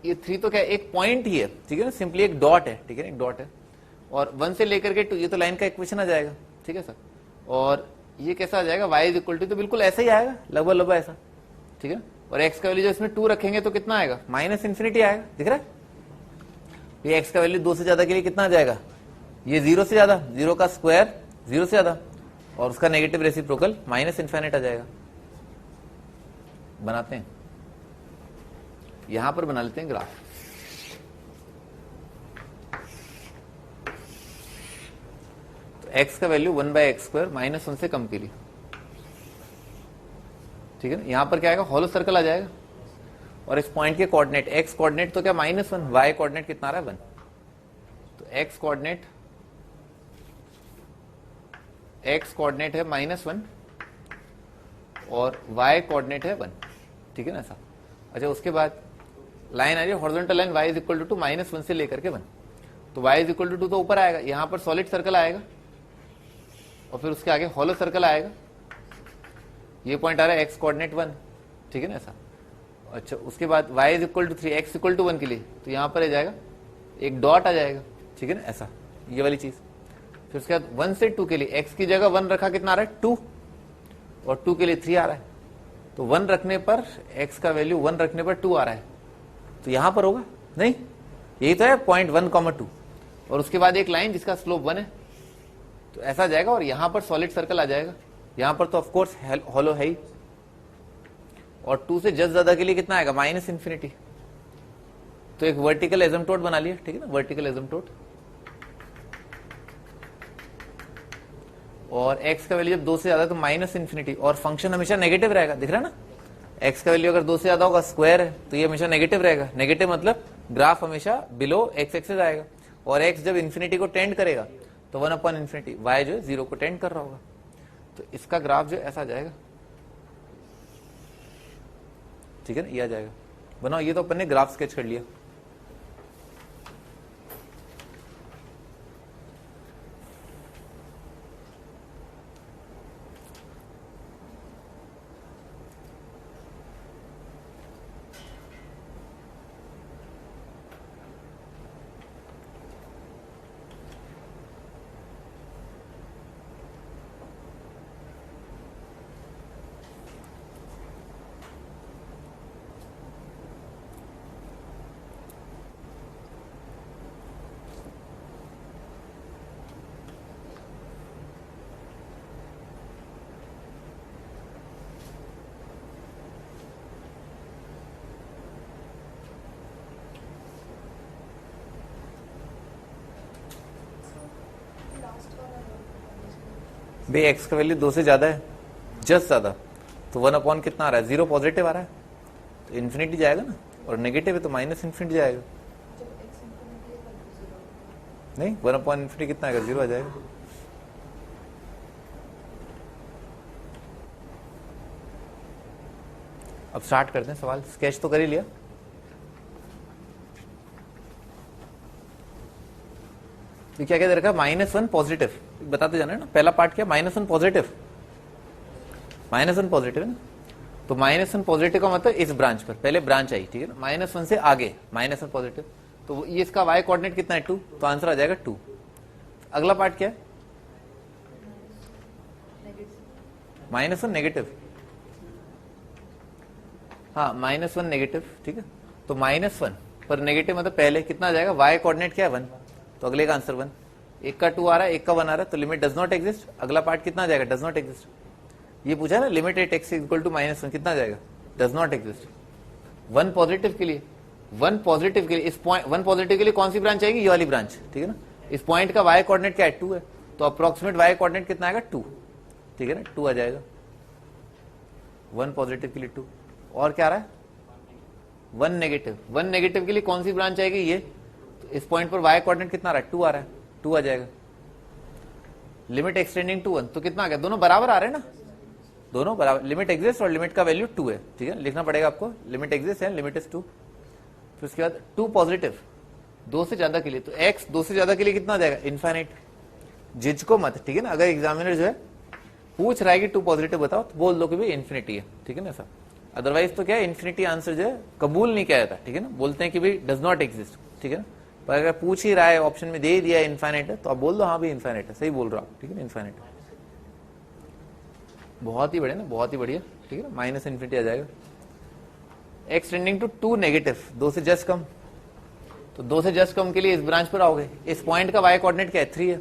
S1: ये 3 तो क्या एक पॉइंट ही है, ठीक है ना, सिंपली एक डॉट है, ठीक है, एक डॉट है, और 1 से लेकर के 2 ये तो लाइन का इक्वेशन आ जाएगा, ठीक है सर। और ये कैसा आ जाएगा, y इज इक्वल टू, तो बिल्कुल ऐसा ही आएगा, लगभग लगभग ऐसा, ठीक है। और x का वैल्यू जो इसमें 2 रखेंगे तो कितना आएगा, -इन्फिनिटी आएगा, दिख रहा है। ये x का वैल्यू 2 से ज्यादा के लिए कितना आ जाएगा, ये 0 से ज्यादा, 0 का स्क्वायर 0 से ज्यादा, और उसका नेगेटिव रेसिप्रोकल -इन्फिनिट आ जाएगा। बनाते हैं, यहां पर बना लेते हैं ग्राफ। तो x का वैल्यू 1/x² -1 से कम के लिए, ठीक है ना, यहां पर क्या आएगा, हॉलो सर्कल आ जाएगा। और इस पॉइंट के कोऑर्डिनेट, x कोऑर्डिनेट तो क्या -1, y कोऑर्डिनेट कितना आ रहा है 1, तो x कोऑर्डिनेट है -1 और y कोऑर्डिनेट है 1, ठीक है ना ऐसा। अच्छा, उसके बाद लाइन आ रही है horizontal line, y is equal to -1 से लेकर के 1, तो y इज इक्वल टू 2 तो ऊपर आएगा, यहां पर सॉलिड सर्कल आएगा और फिर उसके आगे हॉलो सर्कल आएगा। ये पॉइंट आ रहा है x कोऑर्डिनेट 1, ठीक है ना ऐसा। अच्छा, उसके बाद y is equal to 3, x equal to 1 के लिए तो यहां पर आ जाएगा एक डॉट आ जाएगा, ठीक है ना ऐसा, ये वाली चीज। फिर उसके बाद 1 से 2 के लिए x की जगह 1 रखा, कितना आ रहा है 2, और 2 के लिए 3 आ रहा है, तो 1 रखने पर x का वैल्यू 1 रखने पर 2 आ रहा है, तो यहां पर होगा नहीं, यही तो है पॉइंट 1,2, और उसके बाद एक लाइन जिसका स्लोप 1 है, तो ऐसा जाएगा। और यहां पर सॉलिड सर्कल आ जाएगा, यहां पर तो ऑफकोर्स हॉलो है ही, और 2 से जस्ट ज्यादा के लिए कितना आएगा, -इन्फिनिटी। तो एक वर्टिकल एसिम्पटोट बना लिया, ठीक है ना, वर्टिकल एसिम्पटोट। और x का वैल्यू जब 2 से ज्यादा तो -इन्फिनिटी, और फंक्शन हमेशा नेगेटिव रहेगा, दिख रहा है ना, x का वैल्यू अगर 2 से ज्यादा होगा, स्क्वायर है, तो ये हमेशा नेगेटिव रहेगा। नेगेटिव मतलब ग्राफ हमेशा बिलो x एक्सिस आएगा, और x जब इन्फिनिटी को टेंड करेगा तो 1/∞, y जो है 0 को टेंड कर रहा होगा, तो इसका ग्राफ जो ऐसा जाएगा, ठीक है ना, ये आ जाएगा। बनाओ, ये तो अपन ने ग्राफ स्केच कर लिया। भाई x का वैल्यू 2 से ज्यादा है, जस्ट ज्यादा, तो 1 कितना आ रहा है, 0 पॉजिटिव आ रहा है, तो इन्फिनिटी जाएगा ना, और नेगेटिव है तो -इन्फिनिटी जाएगा। नहीं, 1/∞ कितना आएगा, 0 आ जाएगा। अब स्टार्ट करते हैं सवाल, स्केच तो कर ही लिया। ये क्या क्या दे रखा है, -1 पॉजिटिव, बताते जाना है ना। पहला पार्ट क्या, -1 पॉजिटिव, -1 पॉजिटिव है ना, तो -1 पॉजिटिव का मतलब इस ब्रांच पर, पहले ब्रांच आई, ठीक है ना, -1 से आगे -1 पॉजिटिव, तो ये इसका y कोऑर्डिनेट कितना है 2, तो आंसर आ जाएगा 2। अगला पार्ट क्या है, -1 नेगेटिव, हाँ -1 नेगेटिव, ठीक है, तो -1 पर नेगेटिव मतलब पहले कितना आ जाएगा, y कोऑर्डिनेट क्या है 1, तो अगले का आंसर 1। एक का 2 आ रहा है, एक का 1 आ रहा है, तो लिमिट डज नॉट एग्जिस्ट। अगला पार्ट कितना आ जाएगा, डज नॉट एग्जिस्ट। ये पूछा ना, limit at x equal to -1 कितना आ जाएगा, डज नॉट एग्जिस्ट। 1 पॉजिटिव के लिए 1 पॉजिटिव के लिए, इस पॉइंट 1 पॉजिटिव के लिए कौन सी ब्रांच आएगी? ये वाली ब्रांच, ठीक है ना। इस पॉइंट का y कोऑर्डिनेट क्या है? 2 है, तो अप्रोक्सीमेट y कोऑर्डिनेट कितना आएगा? 2, ठीक है ना, 2 आ जाएगा 1 पॉजिटिव के लिए 2। और क्या आ रहा है? 1 नेगेटिव। 1 नेगेटिव के लिए कौन सी ब्रांच आएगी? ये, तो इस पॉइंट पर y कोऑर्डिनेट कितना आ रहा है? 2 आ रहा है, 2 आ जाएगा। लिमिट एक्सटेंडिंग टू 1, तो कितना आ गया? दोनों बराबर आ रहे हैं ना, दोनों बराबर। लिमिट एग्जिस्ट और लिमिट का वैल्यू 2 है, ठीक है, लिखना पड़ेगा आपको, लिमिट एग्जिस्ट है, लिमिट इज 2। फिर उसके बाद 2 पॉजिटिव 2 से ज्यादा के लिए, तो x 2 से ज्यादा के लिए कितना आ जाएगा? इनफाइनाइट। झिझको मत, ठीक है ना, अगर एग्जामिनर जो है पूछ रहा है कि 2 पॉजिटिव बताओ, तो बोल दो कि भाई इन्फिनिटी है, ठीक है ना सर। अदरवाइज तो क्या है, इन्फिनिटी आंसर जो है कबूल नहीं किया जाता, ठीक है ना, बोलते हैं कि भाई डज नॉट एग्जिस्ट, ठीक है ना। पर अगर पूछ ही रहा है, ऑप्शन में दे ही दिया है इनफाइनाइट है, तो आप बोल दो हाँ भाई इनफाइनाइट है, सही बोल रहा हूँ, ठीक है ना, इनफाइनाइट। बहुत ही बढ़िया ना, बहुत ही बढ़िया, ठीक है ना, माइनस इन्फिनिटी आ जाएगा। एक्स टेंडिंग टू 2 नेगेटिव, 2 से जस्ट कम, तो 2 से जस्ट कम के लिए इस ब्रांच पर आओगे। इस पॉइंट का y कोऑर्डिनेट क्या है? 3 है,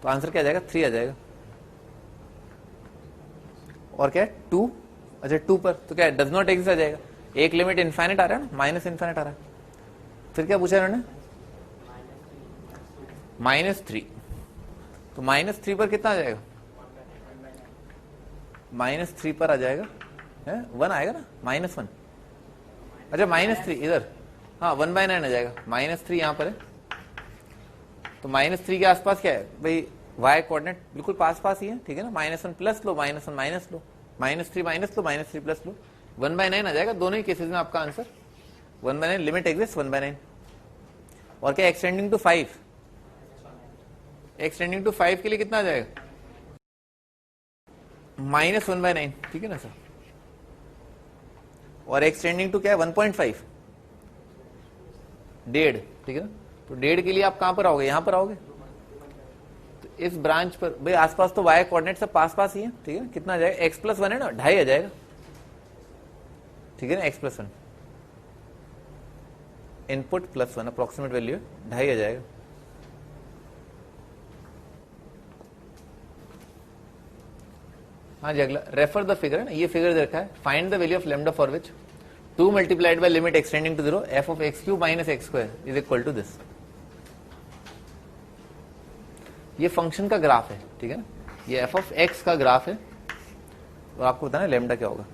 S1: तो आंसर क्या आ जाएगा? 3 आ जाएगा। और क्या है? 2, अच्छा 2 पर तो क्या है? डज नॉट एग्जिस्ट आ जाएगा। एक लिमिट इनफाइनाइट आ रहा है ना, माइनस इनफाइनाइट आ रहा है। फिर क्या पूछा इन्होंने? -3, तो -3 पर कितना आ जाएगा? -3 पर आ जाएगा, 1 आएगा ना, -1, अच्छा -3 इधर, हाँ 1/9 आ जाएगा। -3 यहां पर है, तो -3 के आसपास क्या है भाई? y कोऑर्डिनेट बिल्कुल पास पास ही है, ठीक है ना। -1 plus low, -1 minus low, -3 minus low, -3 plus low, 1/9 आ जाएगा। दोनों ही केसेस में आपका आंसर 1/9, लिमिट एग्जिस्ट 1/9। और क्या? एक्सटेंडिंग टू 5, एक्सटेंडिंग टू 5 के लिए कितना आ जाएगा? -1/9, ठीक है ना सर। और एक्सटेंडिंग टू क्या है? 1.5, 1.5, ठीक है ना। तो 1.5 के लिए आप कहां पर आओगे? यहां पर आओगे, तो इस ब्रांच पर भाई आसपास तो y कोऑर्डिनेट सब पास पास ही है, ठीक है ना। कितना आ जाएगा? x+1 है ना, 2.5 आ जाएगा, ठीक है ना, x+1 इनपुट +1 अप्रोक्सीमेट वैल्यू है, 2.5 आ जाएगा। हाँ जी, अगला रेफर द फिगर है ना, ये फिगर देखा है। Find the value of lambda for which 2 multiplied by limit extending to 0 f of x³ - x² is equal to this. ये फंक्शन का ग्राफ है, ठीक है ना, ये f of x का ग्राफ है, और आपको बताना लैम्डा क्या होगा।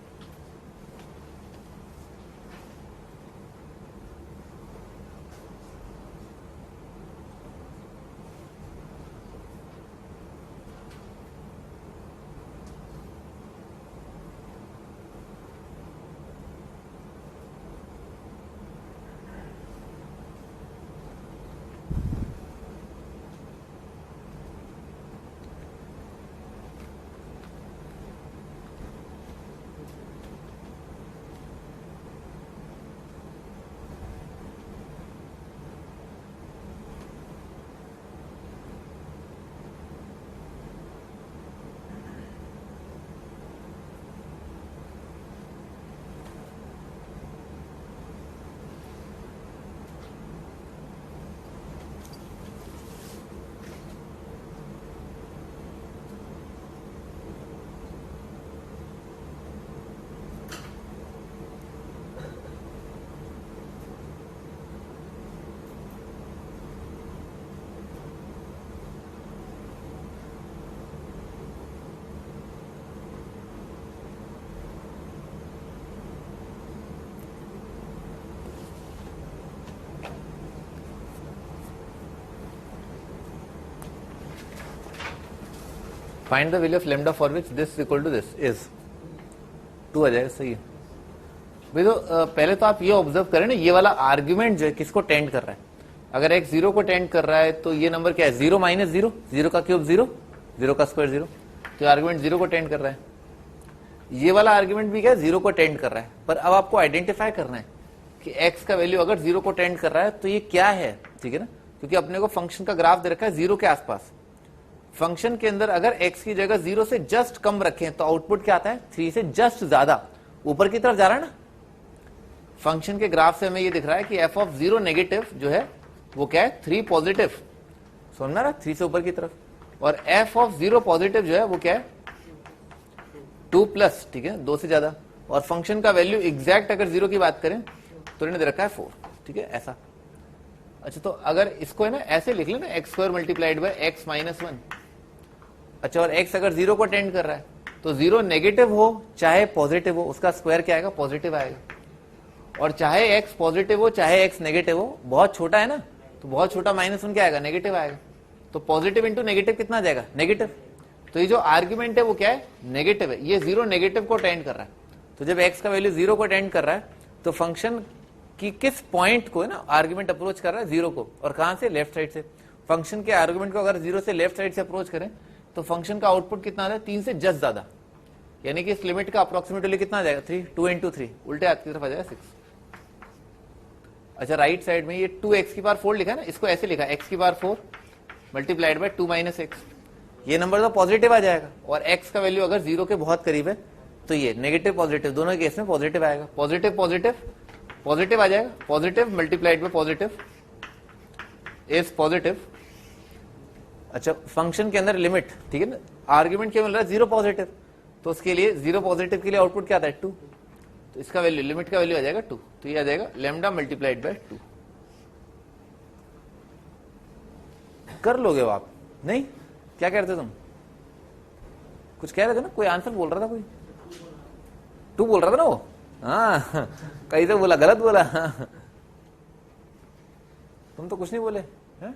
S1: Find the value of lambda for which this equal to this is 2 आ जाएगा, सही है भाई। तो पहले तो आप ये ऑब्जर्व करें ना, ये वाला आर्ग्यूमेंट जो है किसको टेंड कर रहा है। अगर x 0 को टेंड कर रहा है तो ये नंबर क्या है? 0 - 0, 0 का क्यूब 0, 0 का स्क्वायर 0, तो आर्ग्यूमेंट 0 को टेंड कर रहा है। ये वाला आर्ग्यूमेंट भी क्या है? 0 को टेंड कर रहा है। पर अब आपको आइडेंटिफाई करना है कि x का वैल्यू अगर 0 को टेंड कर रहा है तो ये क्या है, ठीक है ना, क्योंकि अपने को फंक्शन का ग्राफ दे रखा है 0 के आसपास। फंक्शन के अंदर अगर x की जगह 0 से जस्ट कम रखें तो आउटपुट क्या आता है? 3 से जस्ट ज्यादा ऊपर की तरफ जा रहा है ना। फंक्शन के ग्राफ से हमें ये दिख रहा है कि f of 0 नेगेटिव जो है वो क्या है? 3 पॉजिटिव, समझ में रहा? 3 से ऊपर की तरफ। और f of 0 पॉजिटिव जो है वो क्या है? 2 प्लस, ठीक है, 2 से ज्यादा। और फंक्शन का वैल्यू एग्जैक्ट अगर 0 की बात करें तो इन्होंने दे रखा है 4। ठीक है ऐसा। अच्छा तो अगर इसको है ना ऐसे लिख लेना x square multiplied by x minus 1। अच्छा और एक्स अगर 0 को अटेंड कर रहा है तो 0 नेगेटिव हो चाहे पॉजिटिव हो उसका स्क्वायर क्या आएगा, पॉजिटिव आएगा। और चाहे एक्स पॉजिटिव हो चाहे एक्स नेगेटिव हो, बहुत छोटा है ना तो बहुत छोटा -1 क्या आएगा, नेगेटिव आएगा। तो पॉजिटिव इंटू नेगेटिव कितना आ जाएगा, नेगेटिव। तो ये जो आर्ग्यूमेंट है वो क्या है, नेगेटिव है। ये 0 नेगेटिव को अटेंड कर रहा है। तो जब एक्स का वैल्यू 0 को अटेंड कर रहा है तो फंक्शन की किस पॉइंट को है ना आर्ग्यूमेंट अप्रोच कर रहा है, 0 को। और कहां से, लेफ्ट साइड से। फंक्शन के आर्ग्यूमेंट को अगर 0 से लेफ्ट साइड से अप्रोच करें तो फंक्शन का आउटपुट कितना आ रहा है, 3 से जस्ट ज्यादा, यानी कि इस लिमिट का अप्रोक्सीमेटली कितना आ जाएगा, 3, 2 इंटू 3, उल्टे हाथ की तरफ आ जाएगा 6। अच्छा राइट साइड में ये 2x की पावर 4 लिखा है ना, इसको ऐसे लिखा x की power 4 multiplied by 2 minus x। ये नंबर तो पॉजिटिव आ जाएगा और x का वैल्यू अगर 0 के बहुत करीब है तो ये नेगेटिव पॉजिटिव दोनों केस में पॉजिटिव आएगा। पॉजिटिव पॉजिटिव पॉजिटिव आ जाएगा, positive multiplied by positive is positive. अच्छा फंक्शन के अंदर लिमिट, ठीक है ना, आर्ग्यूमेंट क्या मिल रहा है, 0 पॉजिटिव, तो उसके लिए 0 पॉजिटिव के लिए आउटपुट क्या आता है, 2। तो इसका वैल्यू, लिमिट का वैल्यू आ जाएगा 2। तो ये आ जाएगा लैम्डा मल्टीप्लाइड बाय 2। कर लोगे वो आप, नहीं क्या कह रहे थे तुम, कुछ कह रहे थे ना, कोई आंसर बोल रहा था, कोई 2 बोल रहा था ना वो, हाँ कहीं तो बोला, गलत बोला। तुम तो कुछ नहीं बोले हैं?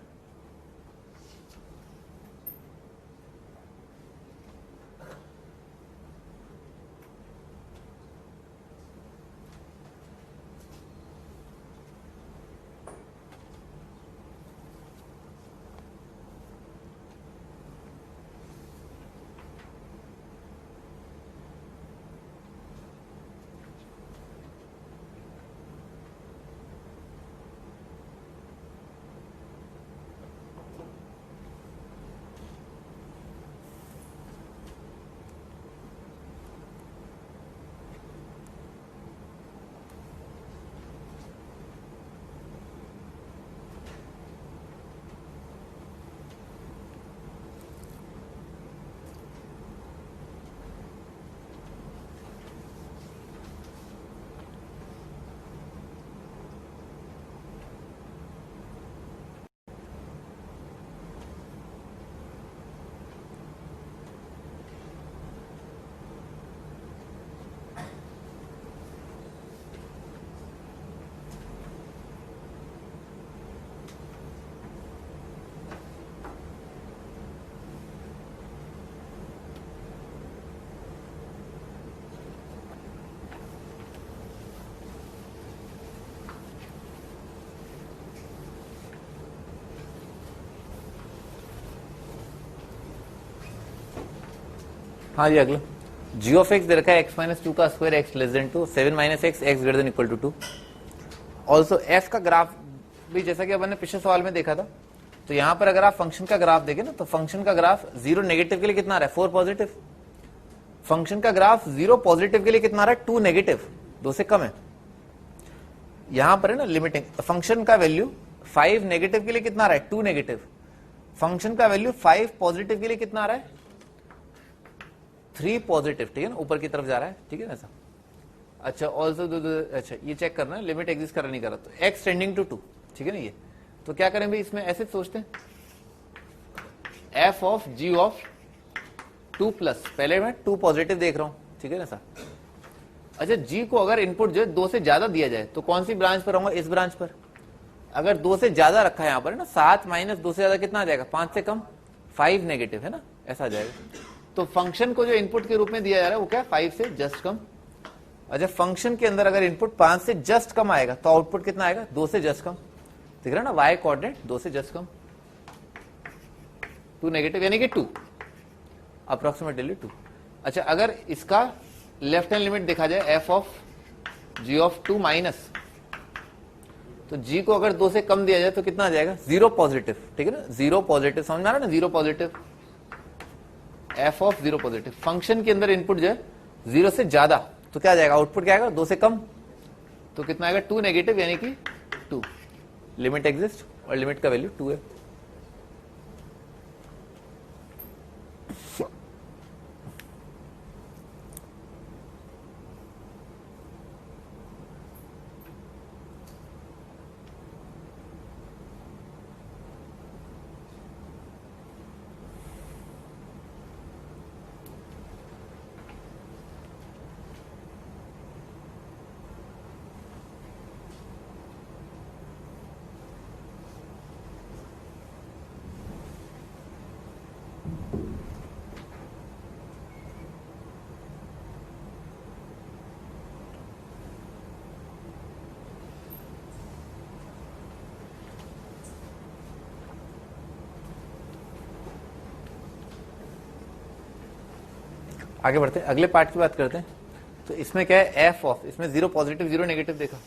S1: हाँ जी अगला, जी ऑफ एक्स दे रखा है एक्स माइनस 2 का square x less than 2, 7 minus x x greater than equal to 2। Also f का ग्राफ भी जैसा कि अपन ने पिछले सवाल में देखा था, तो यहां पर अगर आप फंक्शन का ग्राफ देखें ना तो फंक्शन का ग्राफ 0 नेगेटिव के लिए कितना आ रहा है, 4 पॉजिटिव। फंक्शन का ग्राफ 0 पॉजिटिव के लिए कितना आ रहा है, 2 नेगेटिव, 2 से कम है। यहां पर है ना लिमिटिंग, फंक्शन का वैल्यू 5 नेगेटिव के लिए कितना आ रहा है, 2 नेगेटिव। फंक्शन का वैल्यू 5 पॉजिटिव के लिए कितना आ रहा है, 3 पॉजिटिव, ठीक है ना, ऊपर की तरफ जा रहा है, ठीक है ना ऐसा। अच्छा ऑल्सो अच्छा ये चेक करना है लिमिट एग्जिस्ट कर रहा नहीं कर रहा, तो एक्स टेंडिंग टू 2, ठीक है ना। ये तो क्या करें भाई, इसमें ऐसे सोचते हैं f of g of 2 plus, पहले मैं 2 पॉजिटिव देख रहा हूं, ठीक है ना सर। अच्छा जी को अगर इनपुट जो है 2 से ज्यादा दिया जाए तो कौन सी ब्रांच पर होगा, इस ब्रांच पर। अगर 2 से ज्यादा रखा है यहां पर है ना, 7 माइनस 2 से ज्यादा कितना आ जाएगा, 5 से कम 5 नेगेटिव है ना, ऐसा आ जाएगा। तो फंक्शन को जो इनपुट के रूप में दिया जा रहा है वो क्या है, 5 से जस्ट कम। अच्छा फंक्शन के अंदर अगर इनपुट 5 से जस्ट कम आएगा तो आउटपुट कितना आएगा, 2 से जस्ट कम। दिख रहा है ना, वाई कोऑर्डिनेट 2 से जस्ट कम, 2 नेगेटिव यानी कि 2, अप्रोक्सीमेटली 2। अच्छा अगर इसका लेफ्ट हैंड लिमिट देखा जाए F of g of 2 minus, तो जी को अगर 2 से कम दिया जाए तो कितना आ जाएगा, 0 पॉजिटिव, ठीक है ना, 0 पॉजिटिव, समझ में आ रहा है ना, 0 positive, F of 0 positive. Function के अंदर इनपुट जो है 0 से ज्यादा तो क्या आ जाएगा, आउटपुट क्या आएगा, 2 से कम, तो कितना आएगा, 2 नेगेटिव यानी कि 2। लिमिट एग्जिस्ट और लिमिट का वैल्यू 2 है। आगे बढ़ते हैं, अगले पार्ट की बात करते हैं। तो इसमें क्या है, एफ ऑफ, इसमें 0 पॉजिटिव 0 नेगेटिव देखा,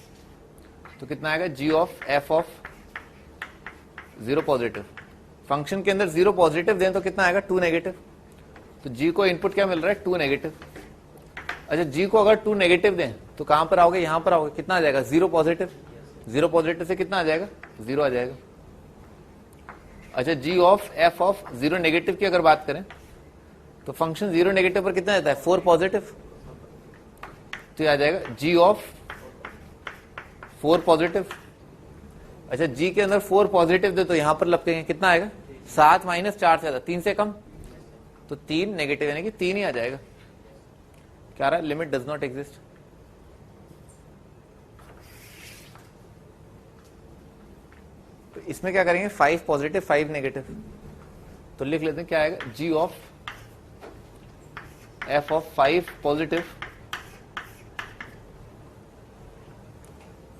S1: तो कितना आएगा, g of f of 0 positive. Function के अंदर 0 पॉजिटिव दें तो कितना आएगा, 2 नेगेटिव। तो जी को इनपुट क्या मिल रहा है, 2 नेगेटिव। अच्छा, जी को अगर 2 नेगेटिव दें तो कहां पर आओगे, यहां पर आओगे, कितना आ जाएगा, 0 पॉजिटिव। 0 पॉजिटिव से कितना आ जाएगा, 0 आ जाएगा। अच्छा, जी ऑफ एफ ऑफ 0 नेगेटिव की अगर बात करें तो फंक्शन 0 नेगेटिव पर कितना देता है, 4 पॉजिटिव। तो ये आ जाएगा जी ऑफ 4 पॉजिटिव। अच्छा, जी के अंदर 4 पॉजिटिव दे तो यहां पर लपकेंगे, कितना आएगा, 7 माइनस 4 से ज्यादा, 3 से कम, तो 3 नेगेटिव यानी कि 3 ही आ जाएगा। क्या आ रहा है, लिमिट डज नॉट एग्जिस्ट। तो इसमें क्या करेंगे, 5 पॉजिटिव 5 नेगेटिव, तो लिख लेते हैं क्या आएगा, g of f of 5 positive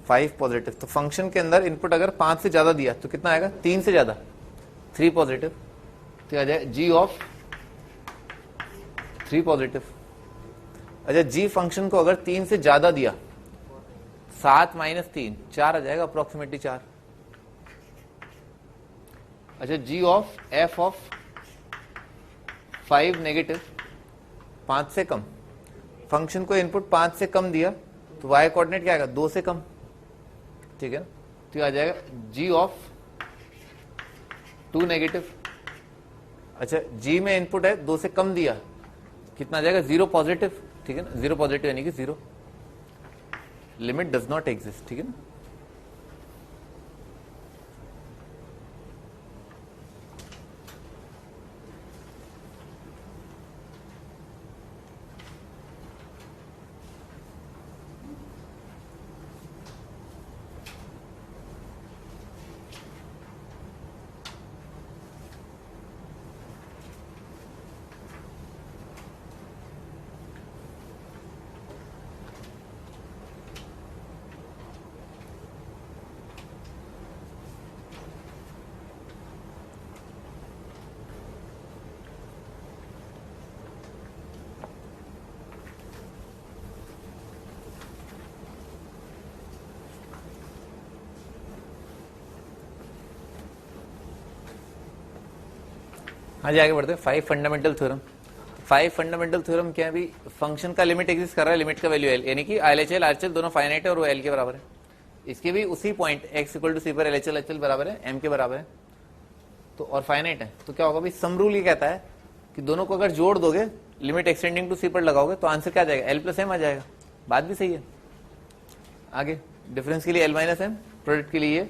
S1: 5 positive. तो फंक्शन के अंदर इनपुट अगर 5 से ज्यादा दिया तो कितना आएगा, 3 से ज्यादा 3 पॉजिटिव, तो आ जाए जी ऑफ 3 पॉजिटिव। अच्छा, जी फंक्शन को अगर 3 से ज्यादा दिया, 7 माइनस 3 4 आ जाएगा, अप्रोक्सीमेटली 4। अच्छा, जी ऑफ एफ ऑफ 5 नेगेटिव 5 से कम, फंक्शन को इनपुट 5 से कम दिया तो वाई कोऑर्डिनेट क्या आएगा, 2 से कम, ठीक है ना। तो आ जाएगा जी ऑफ 2 नेगेटिव। अच्छा, जी में इनपुट है 2 से कम दिया, कितना आ जाएगा, 0 पॉजिटिव, ठीक है ना। 0 पॉजिटिव यानी कि 0, लिमिट डज नॉट एग्जिस्ट, ठीक है ना। हाँ जी, आगे बढ़ते हैं। 5 फंडामेंटल थ्योरम। 5 फंडामेंटल थ्योरम क्या है भी, फंक्शन का लिमिट एग्जिस्ट कर रहा है, लिमिट का वैल्यू एल, यानी कि एलएचएल आरएचएल दोनों फाइनाइट है और वो एल के बराबर है। इसके भी उसी पॉइंट एक्स इक्वल टू सी पर एलएचएल एचएल बराबर है, एम के बराबर है, तो और फाइनाइट है। तो क्या होगा भाई, सम रूल ये कहता है कि दोनों को अगर जोड़ दोगे, लिमिट एक्सटेंडिंग टू सी पर लगाओगे तो आंसर क्या आ जाएगा, एल प्लस एम आ जाएगा। बात भी सही है। आगे डिफरेंस के लिए एल माइनस एम, प्रोडक्ट के लिए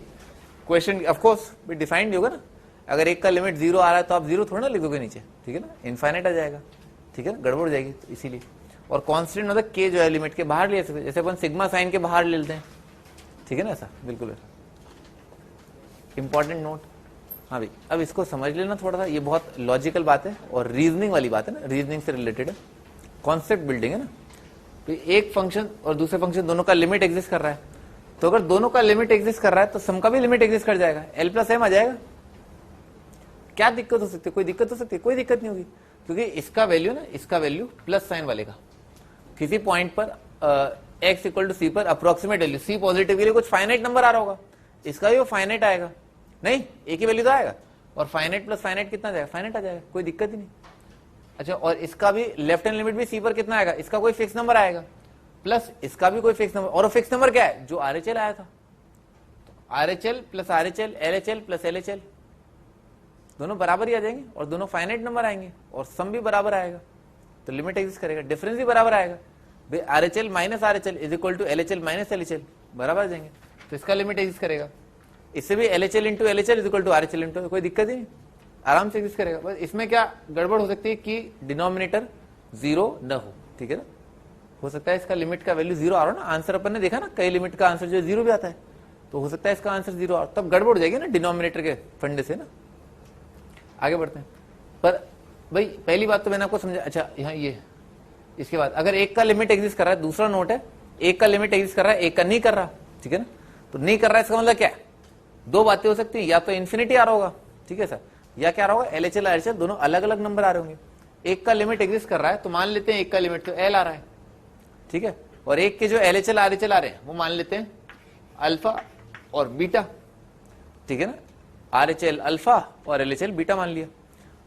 S1: क्वेश्चन ऑफकोर्स डिफाइंड होगा ना। अगर एक का लिमिट 0 आ रहा है तो आप 0 थोड़ा ना लिख दोगे नीचे, ठीक है ना, इनफाइनाइट आ जाएगा, ठीक है ना, गड़बड़ हो जाएगी। तो इसीलिए और कांस्टेंट मतलब के जो है लिमिट के बाहर ले सकते, जैसे अपन सिग्मा साइन के बाहर ले लेते हैं, ठीक है ना, ऐसा बिल्कुल इंपॉर्टेंट नोट। हाँ भाई, अब इसको समझ लेना थोड़ा सा, ये बहुत लॉजिकल बात है और रीजनिंग वाली बात है ना, रीजनिंग से रिलेटेड है, कॉन्सेप्ट बिल्डिंग है ना। तो एक फंक्शन और दूसरे फंक्शन दोनों का लिमिट एग्जिस्ट कर रहा है, तो अगर दोनों का लिमिट एग्जिस्ट कर रहा है तो सम का भी लिमिट एग्जिस्ट कर जाएगा, एल प्लस एम आ जाएगा। क्या दिक्कत हो सकती है, कोई दिक्कत हो सकती है, कोई दिक्कत नहीं होगी, क्योंकि इसका वैल्यू ना, इसका वैल्यू प्लस साइन वाले का किसी पॉइंट पर एक्स इक्वल टू सी पर अप्रोक्सीमेट वैल्यू, सी पॉजिटिव के लिए कुछ फाइनाइट नंबर आ रहा होगा, इसका भी वो फाइनाइट आएगा, नहीं एक ही वैल्यू तो आएगा, और फाइनाइट प्लस फाइनाइट कितना जाएगा, फाइनाइट आ जाएगा, कोई दिक्कत ही नहीं। अच्छा, और इसका भी लेफ्ट हैंड लिमिट भी सी पर कितना आएगा, इसका कोई फिक्स नंबर आएगा, प्लस इसका भी कोई फिक्स नंबर, और फिक्स नंबर क्या है, जो आरएचएल आया था, RHL plus RHL, LHL plus LHL, दोनों बराबर ही आ जाएंगे और दोनों फाइनाइट नंबर आएंगे और सम भी बराबर आएगा, तो लिमिट एग्जिस्ट करेगा, डिफरेंस भी बराबर आएगा। RHL minus RHL is equal to LHL minus LHL, बराबर आ जाएंगे, तो इसका लिमिट एग्जिस्ट करेगा। इससे भी LHL into LHL is equal to RHL into, कोई दिक्कत ही नहीं, आराम से एग्जिस्ट करेगा। बस इसमें क्या गड़बड़ हो सकती है कि डिनोमिनेटर 0 न हो, ठीक है ना, हो सकता है इसका लिमिट का वैल्यू 0 आ रहा हो ना, आंसर अपन ने देखा ना, कई लिमिट का आंसर जो 0 भी आता है, तो हो सकता है इसका आंसर 0 आ, तब गड़बड़ हो जाएगी ना डिनोमिनेटर के फंडे से ना। आगे बढ़ते हैं, पर भाई पहली बात तो मैंने आपको समझा। अच्छा, यहाँ ये इसके बाद अगर एक का लिमिट एग्जिस्ट कर रहा है, दूसरा नोट है, एक का लिमिट एग्जिस्ट कर रहा है, एक का नहीं कर रहा, ठीक है ना, तो नहीं कर रहा है इसका मतलब क्या है, दो बातें हो सकती है, या तो इन्फिनिटी आ रहा होगा, ठीक है सर, या क्या आ रहा होगा, एलएचएल आरएचएल दोनों अलग अलग नंबर आ रहे होंगे। एक का लिमिट एग्जिस्ट कर रहा है तो मान लेते हैं एक का लिमिट तो एल आ रहा है, ठीक है, और एक के जो LHL RHL आ रहे हैं वो मान लेते हैं अल्फा और बीटा, ठीक है ना, RHL अल्फा और LHL बीटा मान लिया।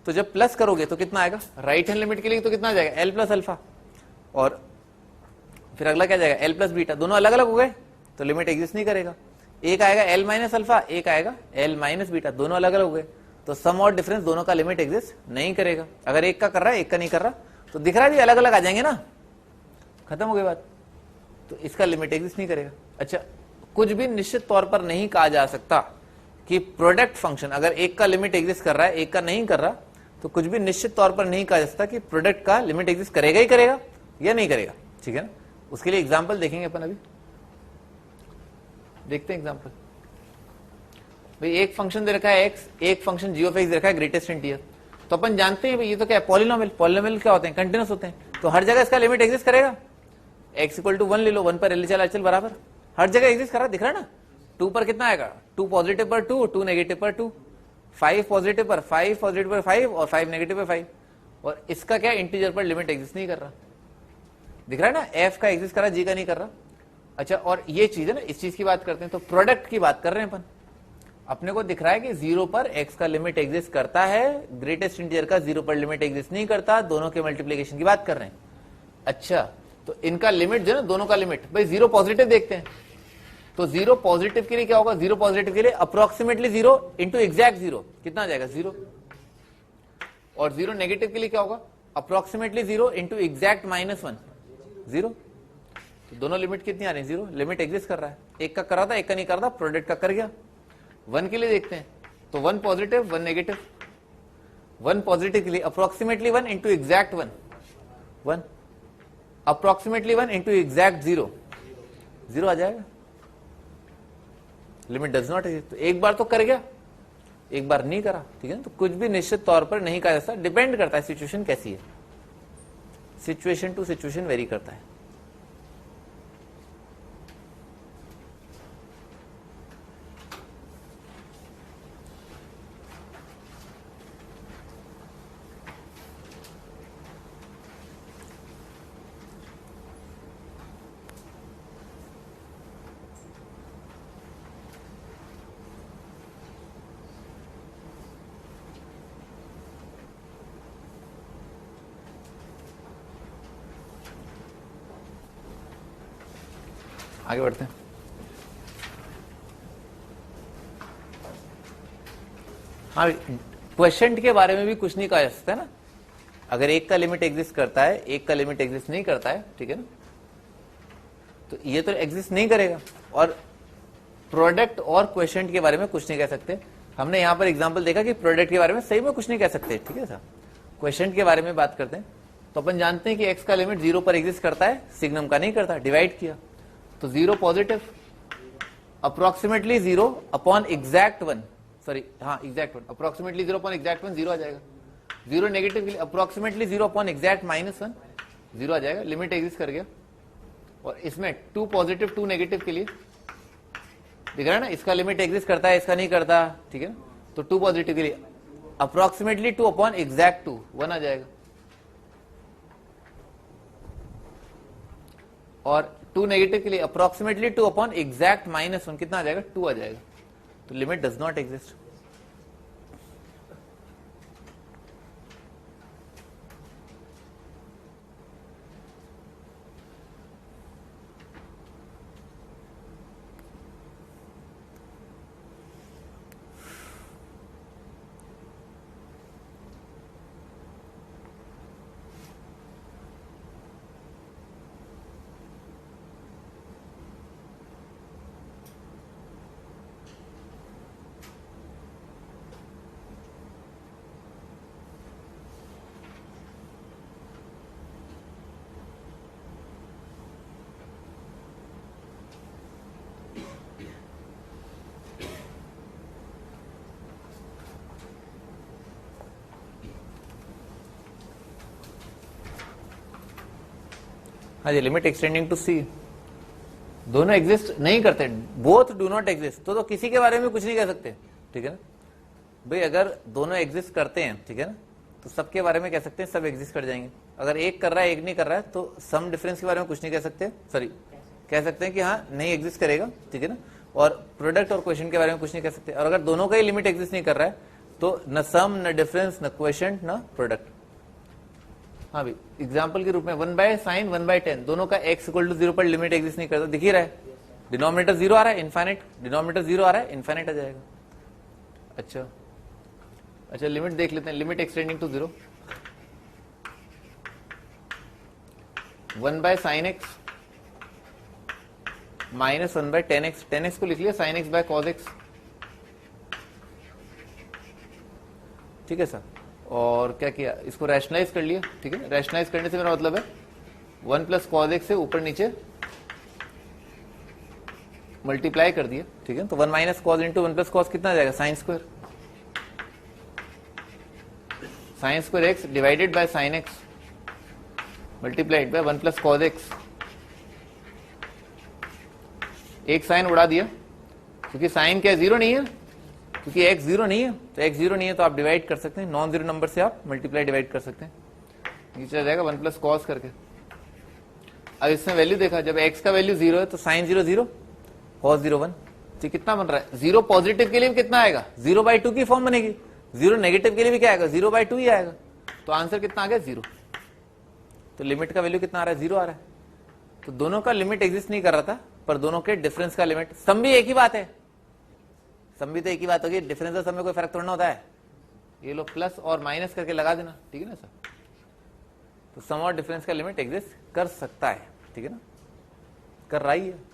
S1: तो जब प्लस करोगे तो कितना आएगा, राइट हैंड लिमिट के लिए तो कितना आ जाएगा, L प्लस अल्फा, और फिर अगला क्या जाएगा, L प्लस बीटा, दोनों अलग अलग हो गए तो लिमिट एग्जिस्ट नहीं करेगा। एक आएगा L माइनस अल्फा, एक आएगा L माइनस बीटा, दोनों अलग अलग हो गए तो सम और डिफरेंस दोनों का लिमिट एग्जिस्ट नहीं करेगा। अगर एक का कर रहा है एक का नहीं कर रहा तो दिख रहा है जी अलग अलग आ जाएंगे ना, खत्म हो गई बात, तो इसका लिमिट एग्जिस्ट नहीं करेगा। अच्छा, कुछ भी निश्चित तौर पर नहीं कहा जा सकता कि प्रोडक्ट फंक्शन अगर एक का लिमिट एग्जिस्ट कर रहा है एक का नहीं कर रहा तो कुछ भी निश्चित तौर पर नहीं कहा जा सकता कि प्रोडक्ट का लिमिट एग्जिस्ट करेगा ही करेगा या नहीं करेगा, ठीक है ना। उसके लिए एग्जांपल देखेंगे अपन, अभी देखते हैं एग्जांपल। भाई एक फंक्शन दे रखा है x, एक फंक्शन g ऑफ x दे रखा है ग्रेटेस्ट इंटीजर, तो अपन जानते हैं भाई ये तो क्या है, पॉलिनोमियल, पॉलिनोमियल क्या होते हैं, कंटिन्यूस होते हैं, तो हर जगह इसका लिमिट एग्जिस्ट करेगा। x इक्वल टू 1 ले लो, 1 पर LHL RHL बराबर, हर जगह एग्जिस्ट कर रहा है, दिख रहा है ना। 2 पर कितना आएगा, 2 पॉजिटिव पर 2, 2 नेगेटिव पर 2, 5 पॉजिटिव पर 5, पॉजिटिव पर 5 और 5 नेगेटिव पर 5, और इसका क्या इंटीजर पर लिमिट एग्जिस्ट नहीं कर रहा, दिख रहा है ना, f का एग्जिस्ट कर रहा है, g का नहीं कर रहा। अच्छा, और ये चीज है ना, इस चीज की बात करते हैं, तो प्रोडक्ट की बात कर रहे हैं अपन, अपने को दिख रहा है कि 0 पर x का लिमिट एग्जिस्ट करता है, ग्रेटेस्ट इंटीजर का 0 पर लिमिट एग्जिस्ट नहीं करता, दोनों के मल्टीप्लिकेशन की बात कर रहे हैं। अच्छा, तो इनका लिमिट जो है ना, दोनों का लिमिट, भाई 0 पॉजिटिव देखते हैं, तो 0 पॉजिटिव के लिए क्या होगा, 0 पॉजिटिव के लिए अप्रोक्सीमेटली 0 इंटू एग्जैक्ट 0 कितना आ जाएगा 0, और 0 नेगेटिव के लिए क्या होगा, अप्रोक्सीमेटली 0 इंटू एग्जैक्ट -1 0, तो दोनों लिमिट कितनी आ रही है, 0, लिमिट एग्जिस्ट कर रहा है, एक का कर रहा था एक का नहीं कर रहा, प्रोडक्ट का कर गया। 1 के लिए देखते हैं, तो 1 पॉजिटिव 1 नेगेटिव, 1 पॉजिटिव के लिए approximately 1 into exact 1, approximately 1 into exact 0 0 आ जाएगा, लिमिट डज नॉट एग्जिस्ट। तो एक बार तो कर गया, एक बार नहीं करा, ठीक है ना। तो कुछ भी निश्चित तौर पर नहीं कहा जा सकता, डिपेंड करता है सिचुएशन कैसी है, सिचुएशन टू सिचुएशन वेरी करता है। आगे बढ़ते हैं। हाँ, क्वेश्चन के बारे में भी कुछ नहीं कहा जा सकता है ना, अगर एक का लिमिट एग्जिस्ट करता है एक का लिमिट एग्जिस्ट नहीं करता है, ठीक है ना, तो ये तो एग्जिस्ट नहीं करेगा। और प्रोडक्ट और क्वेश्चन के बारे में कुछ नहीं कह सकते। हमने यहां पर एग्जांपल देखा कि प्रोडक्ट के बारे में सही में कुछ नहीं कह सकते, ठीक है साहब। क्वेश्चन के बारे में बात करते हैं तो अपन जानते हैं कि एक्स का लिमिट 0 पर एग्जिस्ट करता है, सिग्नम का नहीं करता, डिवाइड किया तो 0 positive approximately 0 upon exact 1, sorry हाँ एग्जैक्ट 1, अप्रोक्सीमेटली 0 अपॉन एग्जैक्ट 1 0 आ जाएगा। 0 नेगेटिव के लिए अप्रोक्सीमेटली 0 अपॉन एग्जैक्ट -1 0 आ जाएगा, लिमिट एग्जिस्ट कर गया। और इसमें 2 पॉजिटिव 2 नेगेटिव के लिए दिख रहा है ना, इसका लिमिट एग्जिस्ट करता है इसका नहीं करता, ठीक है ना। तो 2 पॉजिटिव के लिए अप्रोक्सीमेटली 2 अपॉन एग्जैक्ट 2 1 आ जाएगा, और 2 नेगेटिव के लिए अप्रोक्सीमेटली 2 अपॉन एग्जैक्ट -1 कितना आ जाएगा 2 आ जाएगा। तो लिमिट डज नॉट एग्जिस्ट। हाँ जी, लिमिट एक्सटेंडिंग टू सी, दोनों एग्जिस्ट नहीं करते, बोथ डू नॉट एग्जिस्ट, तो किसी के बारे में कुछ नहीं कह सकते, ठीक है ना भाई। अगर दोनों एग्जिस्ट करते हैं, ठीक है ना, तो सबके बारे में कह सकते हैं सब एग्जिस्ट कर जाएंगे। अगर एक कर रहा है एक नहीं कर रहा है तो सम डिफरेंस के बारे में कुछ नहीं कह सकते, सॉरी कह सकते हैं कि हाँ नहीं एग्जिस्ट करेगा, ठीक है ना। और प्रोडक्ट और क्वेश्चन के बारे में कुछ नहीं कह सकते। और अगर दोनों का ही लिमिट एग्जिस्ट नहीं कर रहा है तो न सम न डिफरेंस न क्वेश्चन न प्रोडक्ट। हाँ भाई एग्जाम्पल के रूप में 1/sin 1/10 दोनों का x = 0 पर लिमिट एग्जिस्ट नहीं करता, दिख ही रहा है। डिनोमिनेटर 0 आ रहा है, इनफाइनाइट, डिनोमिनेटर 0 आ रहा है, इनफाइनाइट आ जाएगा। अच्छा लिमिट देख लेते हैं, limit extending to 0 1/sin x minus 1/10x, 10x को लिख लिया sin x by cos x, ठीक है सर। और क्या किया, इसको रैशनलाइज कर लिया, ठीक है। रैशनलाइज करने से मेरा मतलब है 1 + cos x से ऊपर नीचे मल्टीप्लाई कर दिया, ठीक है। तो 1 - cos इंटू 1 + cos कितना आ जाएगा, sin², sin² x divided bye sin x multiplied by 1 + cos x। एक साइन उड़ा दिया क्योंकि साइन क्या 0 नहीं है, क्योंकि x 0 नहीं है, तो x 0 नहीं है तो आप डिवाइड कर सकते हैं, नॉन जीरो नंबर से आप मल्टीप्लाई डिवाइड कर सकते हैं, नीचे आ जाएगा 1 + cos करके। अब इसमें वैल्यू देखा, जब x का वैल्यू 0 है तो sin 0 0, cos 0 1, तो कितना बन रहा है, 0 पॉजिटिव के लिए भी कितना आएगा 0/2 की फॉर्म बनेगी, 0 नेगेटिव के लिए भी क्या आएगा 0/2 ही आएगा। तो आंसर कितना आ गया 0। तो लिमिट का वैल्यू कितना आ रहा है 0 आ रहा है। तो दोनों का लिमिट एग्जिस्ट नहीं कर रहा था, पर दोनों के डिफरेंस का लिमिट, सम भी एक ही बात है, सम भी तो एक ही बात होगी, डिफरेंस और सम में कोई फर्क थोड़ा ना होता है। ये लो प्लस और माइनस करके लगा देना, ठीक है ना सर। तो सम और डिफरेंस का लिमिट एग्जिस्ट कर सकता है, ठीक है ना, कर रहा ही है।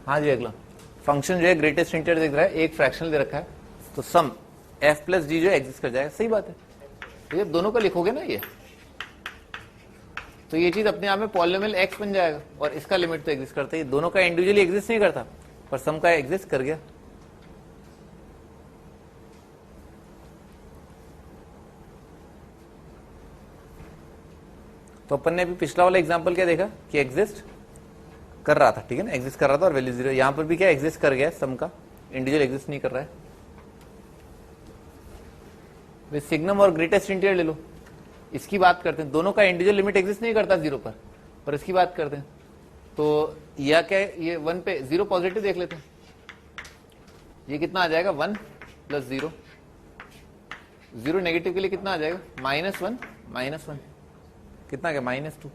S1: हाँ जी, अगला फंक्शन जो है ग्रेटेस्ट इंटीजर दिख रहा है, एक फ्रैक्शनल दे रखा है, तो सम f + g जो एग्जिस्ट कर जाएगा, सही बात है। तो जब दोनों को लिखोगे ना ये, तो ये चीज अपने आप में पॉलिनोमियल x बन जाएगा, और इसका लिमिट तो एग्जिस्ट करता है, दोनों का इंडिविजुअली एग्जिस्ट नहीं करता, पर सम का एग्जिस्ट कर गया। तो अपन ने अभी पिछला वाला एग्जांपल क्या देखा कि एग्जिस्ट कर रहा था, ठीक है ना, एग्जिस्ट कर रहा था और वैल्यू 0। यहां पर भी क्या एग्जिस्ट कर गया, सम का इंडिविजुअल एग्जिस्ट नहीं कर रहा है। सिग्नम और ग्रेटेस्ट इंटीजर ले लो, इसकी बात करते हैं, दोनों का इंडिविजुअल लिमिट एग्जिस्ट नहीं करता 0 पर इसकी बात करते हैं। तो या क्या ये 1 पे 0 पॉजिटिव देख लेते हैं, ये कितना आ जाएगा 1 + 0, 0 नेगेटिव के लिए कितना आ जाएगा -1 कितना क्या -2।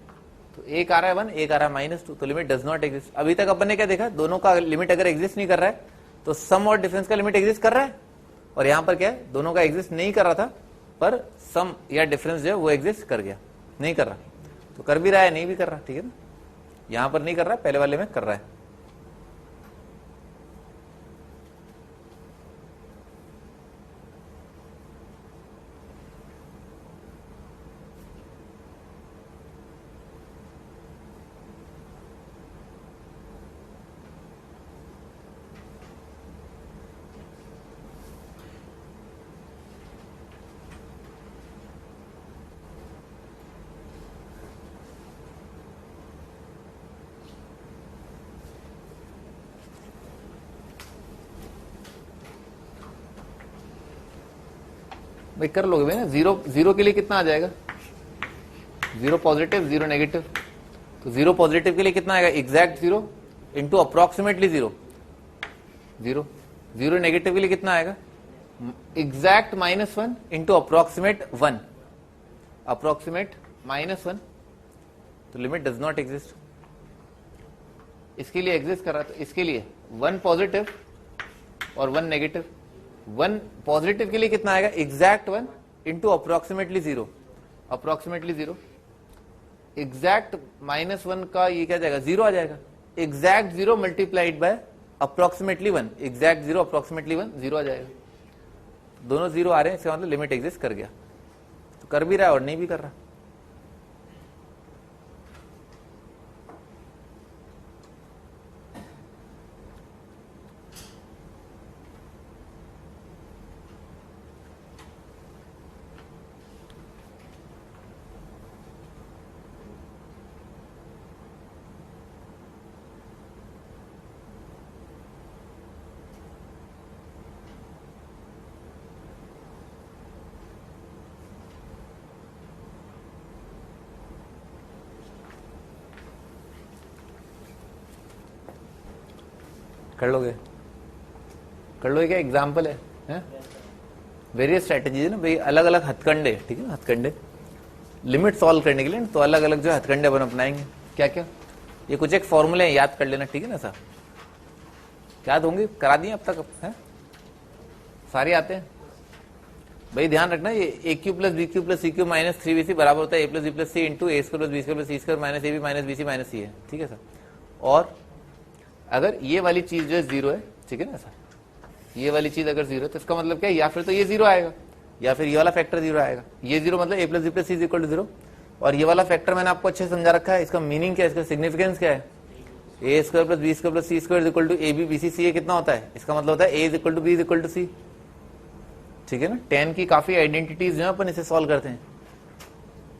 S1: तो एक आ रहा है 1, एक आ रहा है -2, तो लिमिट डज नॉट एग्जिस्ट। अभी तक अपन ने क्या देखा, दोनों का लिमिट अगर एग्जिस्ट नहीं कर रहा है तो सम और डिफरेंस का लिमिट एग्जिस्ट कर रहा है, और यहां पर क्या है, दोनों का एग्जिस्ट नहीं कर रहा था, पर सम या डिफरेंस जो है वो एग्जिस्ट कर गया, नहीं कर रहा, तो कर भी रहा है नहीं भी कर रहा, ठीक है ना। यहां पर नहीं कर रहा है, पहले वाले में कर रहा है। भाई कर लोगे भाई ना, 0 के लिए कितना आ जाएगा, 0 पॉजिटिव 0 नेगेटिव, तो 0 पॉजिटिव के लिए कितना आएगा, एग्जैक्ट 0 इंटू अप्रोक्सीमेटली 0, 0 नेगेटिव के लिए कितना आएगा, एग्जैक्ट -1 इंटू अप्रोक्सीमेट 1, अप्रोक्सीमेट -1, तो लिमिट डज नॉट एग्जिस्ट। इसके लिए एग्जिस्ट कर रहा है, तो इसके लिए 1 पॉजिटिव और 1 नेगेटिव, 1 पॉजिटिव के लिए कितना आएगा, exact 1 into approximately 0, approximately 0, exact -1 का ये क्या जाएगा, 0 आ जाएगा, exact 0 multiplied by approximately 1, exact 0 approximately 1, 0 आ जाएगा। दोनों 0 आ रहे हैं, इसका मतलब लिमिट एग्जिस्ट कर गया। तो कर भी रहा है और नहीं भी कर रहा। कर लोगे, कर लोगे क्या, एग्जाम्पल है, वेरियस स्ट्रेटेजीज है ना भाई, अलग अलग हथकंडे, ठीक है ना, हथकंडे लिमिट सॉल्व करने के लिए। तो अलग अलग जो हथकंडे अपन अपनाएंगे, क्या क्या, ये कुछ एक फॉर्मूले याद कर लेना, ठीक है ना सर, याद होंगे, करा दिए अब तक है, सारे आते हैं भाई। ध्यान रखना, ये a cube plus b cube plus c cube minus 3bc बराबर होता है a plus b plus c into a square plus b square plus c square minus a b minus b c minus c है, ठीक है sir. और अगर ये वाली चीज जो है 0 है, ठीक है ना सर, ये वाली चीज अगर 0 है तो इसका मतलब क्या है, या फिर तो ये 0 आएगा या फिर ये वाला फैक्टर 0 आएगा। ये 0 मतलब a plus b plus c is equal to 0, और ये वाला फैक्टर मैंने आपको अच्छे से समझा रखा है, इसका मीनिंग क्या है, इसका सिग्निफिकेंस क्या है, a square plus b square plus c square is equal to a b b c c a कितना होता है, इसका मतलब होता है a is equal to b is equal to c, ठीक है ना। 10 की काफी आइडेंटिटीज जो है अपन इसे सॉल्व करते हैं,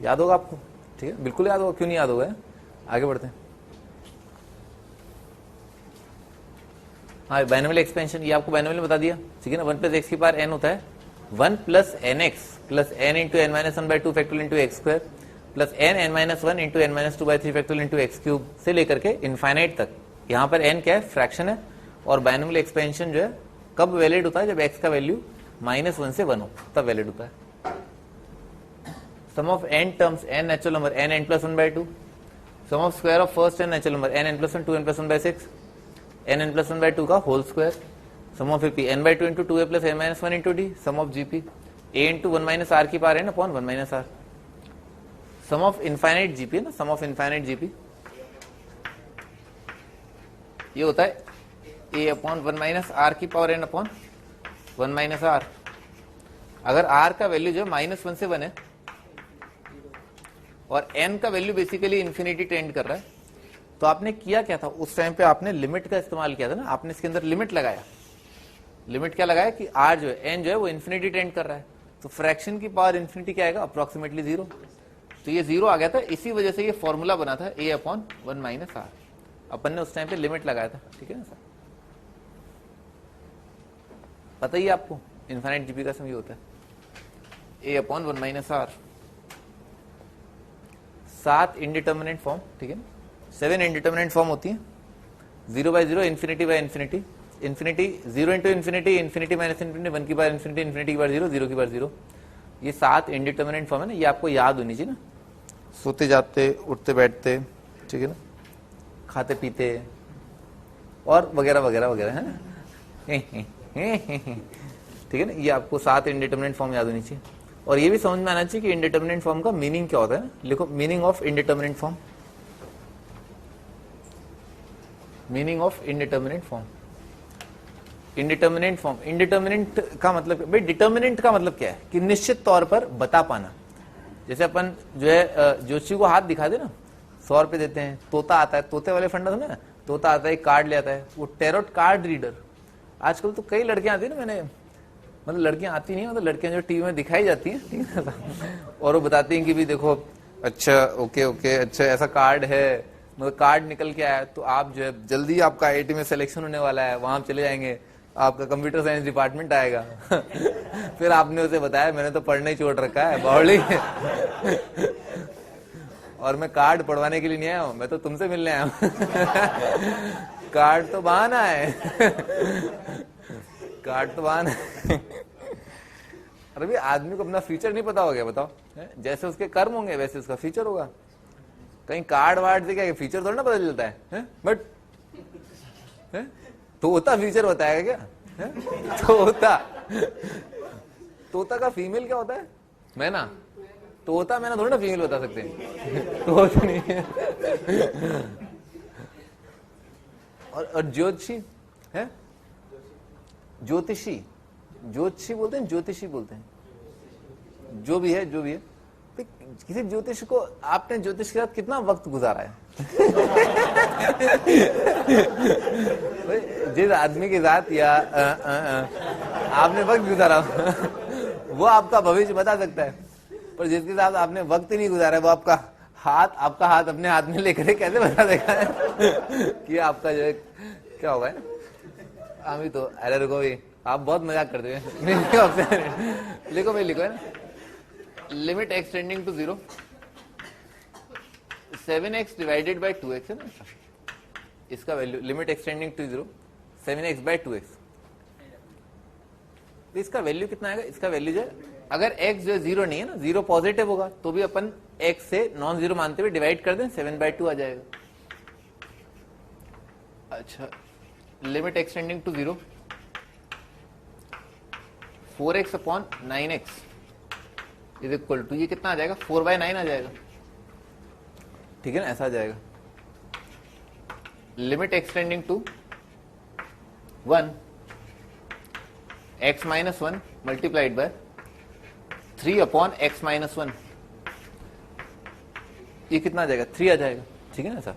S1: याद होगा आपको, ठीक है, बिल्कुल याद होगा, क्यों नहीं याद होगा, आगे बढ़ते हैं। हाँ, बाइनोमियल एक्सपेंशन, ये आपको बाइनोमियल बता दिया, ठीक है ना। 1 प्लस एक्स की पावर n होता है 1 plus n x plus n into n minus 1/2 factorial into x square plus n minus 1 into n minus 2/3 factorial into x cube से लेकर के इनफाइनाइट तक। यहाँ पर n क्या है, फ्रैक्शन है, और बाइनोमियल एक्सपेंशन जो है कब वैलिड होता है, जब x का वैल्यू -1 से 1 हो, तब वैलिड होता है। Sum of n terms, n natural number, n n plus 1/2, sum of square of first n natural number, n n plus 1 2n plus 1/6, n n plus 1/2 का whole square, sum of p n/2 into 2a plus n minus 1 into d, sum of gp a into 1 minus r की power n upon 1 minus r, sum of infinite gp है ना, सम of infinite gp ये होता है a upon 1 minus r की power n upon 1 minus r। अगर r का value जो -1 से 1 है और n का वैल्यू बेसिकली इंफिनिटी टेंड कर रहा है, तो आपने किया क्या था उस टाइम पे, आपने लिमिट का इस्तेमाल किया था ना, आपने इसके अंदर लिमिट लगाया। लिमिट क्या लगाया कि r जो है, n जो है वो इंफिनिटी टेंड कर रहा है, तो फ्रैक्शन की पावर इंफिनिटी क्या आएगा, अप्रोक्सीमेटली 0, तो ये 0 आ गया था। इसी वजह से ये फॉर्मूला बना था a अपॉन 1 माइनस r, अपन ने उस टाइम पे लिमिट लगाया था, ठीक है ना सर। पता ही आपको इनफाइनाइट जीपी का सम ये होता है a upon 1 minus r। 7 indeterminate form, ठीक है ना, 7 इनडिटर्मिनेट फॉर्म होती है, 0/0, infinity by infinity, infinity 0 into infinity, infinity minus infinity, 1 की बार इन्फिनिटी, इन्फिनिटी की बार 0, 0 की बार 0। ये 7 इनडिटर्मिनेट फॉर्म है ना, ये आपको याद होनी चाहिए ना, सोते जाते उठते बैठते, ठीक है ना, खाते पीते और वगैरह वगैरह वगैरह, है ना, ठीक है ना। ये आपको 7 इनडिटर्मिनेट फॉर्म याद होनी चाहिए, और ये भी समझ में आना चाहिए कि इनडिटर्मिनेट फॉर्म का मीनिंग क्या होता है ना। लिखो meaning of indeterminate form, meaning of indeterminate form. Indeterminate form, indeterminate का मतलब भाई, डिटर्मिनेंट का मतलब क्या है कि निश्चित तौर पर बता पाना। जैसे अपन जो है जोशी को हाथ दिखा दे ना, 100 रुपए देते हैं, तोता आता है, तोते वाले फंडा ना, तोता आता है, कार्ड ले आता है, वो टेरोट कार्ड रीडर। आजकल तो कई लड़कियां आती है ना, मैंने मतलब लड़कियां आती नहीं, मतलब लड़कियां जो टीवी में दिखाई जाती हैं, ठीक है ना, और वो बताती हैं कि भी देखो, अच्छा ओके ओके, अच्छा ऐसा कार्ड है, मतलब कार्ड निकल के आया, तो आप जो है जल्दी आपका आईआईटी में सिलेक्शन होने वाला है, वहां चले जाएंगे, आपका कंप्यूटर साइंस डिपार्टमेंट आएगा। फिर आपने उसे बताया मैंने तो पढ़ना ही छोड़ रखा है बावली, और मैं कार्ड पढ़वाने के लिए नहीं आया हूं, मैं तो तुमसे मिलने आया हूं। कार्ड तो बहाना है, कार्ड तो बहाना है। अरे भाई, आदमी को अपना फ्यूचर नहीं पता हो गया, बताओ, जैसे उसके कर्म होंगे वैसे उसका फ्यूचर होगा। कहीं कार्ड वार्ड से क्या फ्यूचर थोड़ा ना पता चलता है, बट तोता फ्यूचर बताएगा क्या, तोता तोता का फीमेल क्या होता है? मैना। तोता मैना थोड़ी ना फीमेल बता सकते हैं। तो नहीं है। और ज्योतिषी है, ज्योतिषी, ज्योतिषी बोलते हैं, ज्योतिषी बोलते हैं, जो भी है, जो भी है। तो किसी ज्योतिष को आपने ज्योतिष के साथ कितना वक्त गुजारा है? जिस आदमी के साथ या आपने वक्त गुजारा वो आपका भविष्य बता सकता है, पर जिसके साथ आपने वक्त ही नहीं गुजारा वो आपका हाथ अपने हाथ में लेकर कैसे बता देगा कि आपका जो है क्या होगा है ना। हम तो अरे रुको भाई, आप बहुत मजाक करते हैं। लिखो भाई, लिखो है ना, limit x tending to 0, 7x divided by 2x है ना, इसका value limit extending to 0, 7x by 2x। इसका वैल्यू कितना आएगा? इसका वैल्यू जो है, अगर x जो 0 नहीं है ना, 0 पॉजिटिव होगा तो भी अपन x से नॉन जीरो मानते हुए डिवाइड कर दें, 7/2 आ जाएगा। अच्छा, limit extending to 0, 4x upon 9x is equal to, ये कितना आ जाएगा? 4/9 आ जाएगा, ठीक है ना, ऐसा आ जाएगा। Limit extending to 1, x minus 1 multiplied by 3 upon x minus 1, ये कितना आ जाएगा? 3 आ जाएगा, ठीक है ना ऐसा।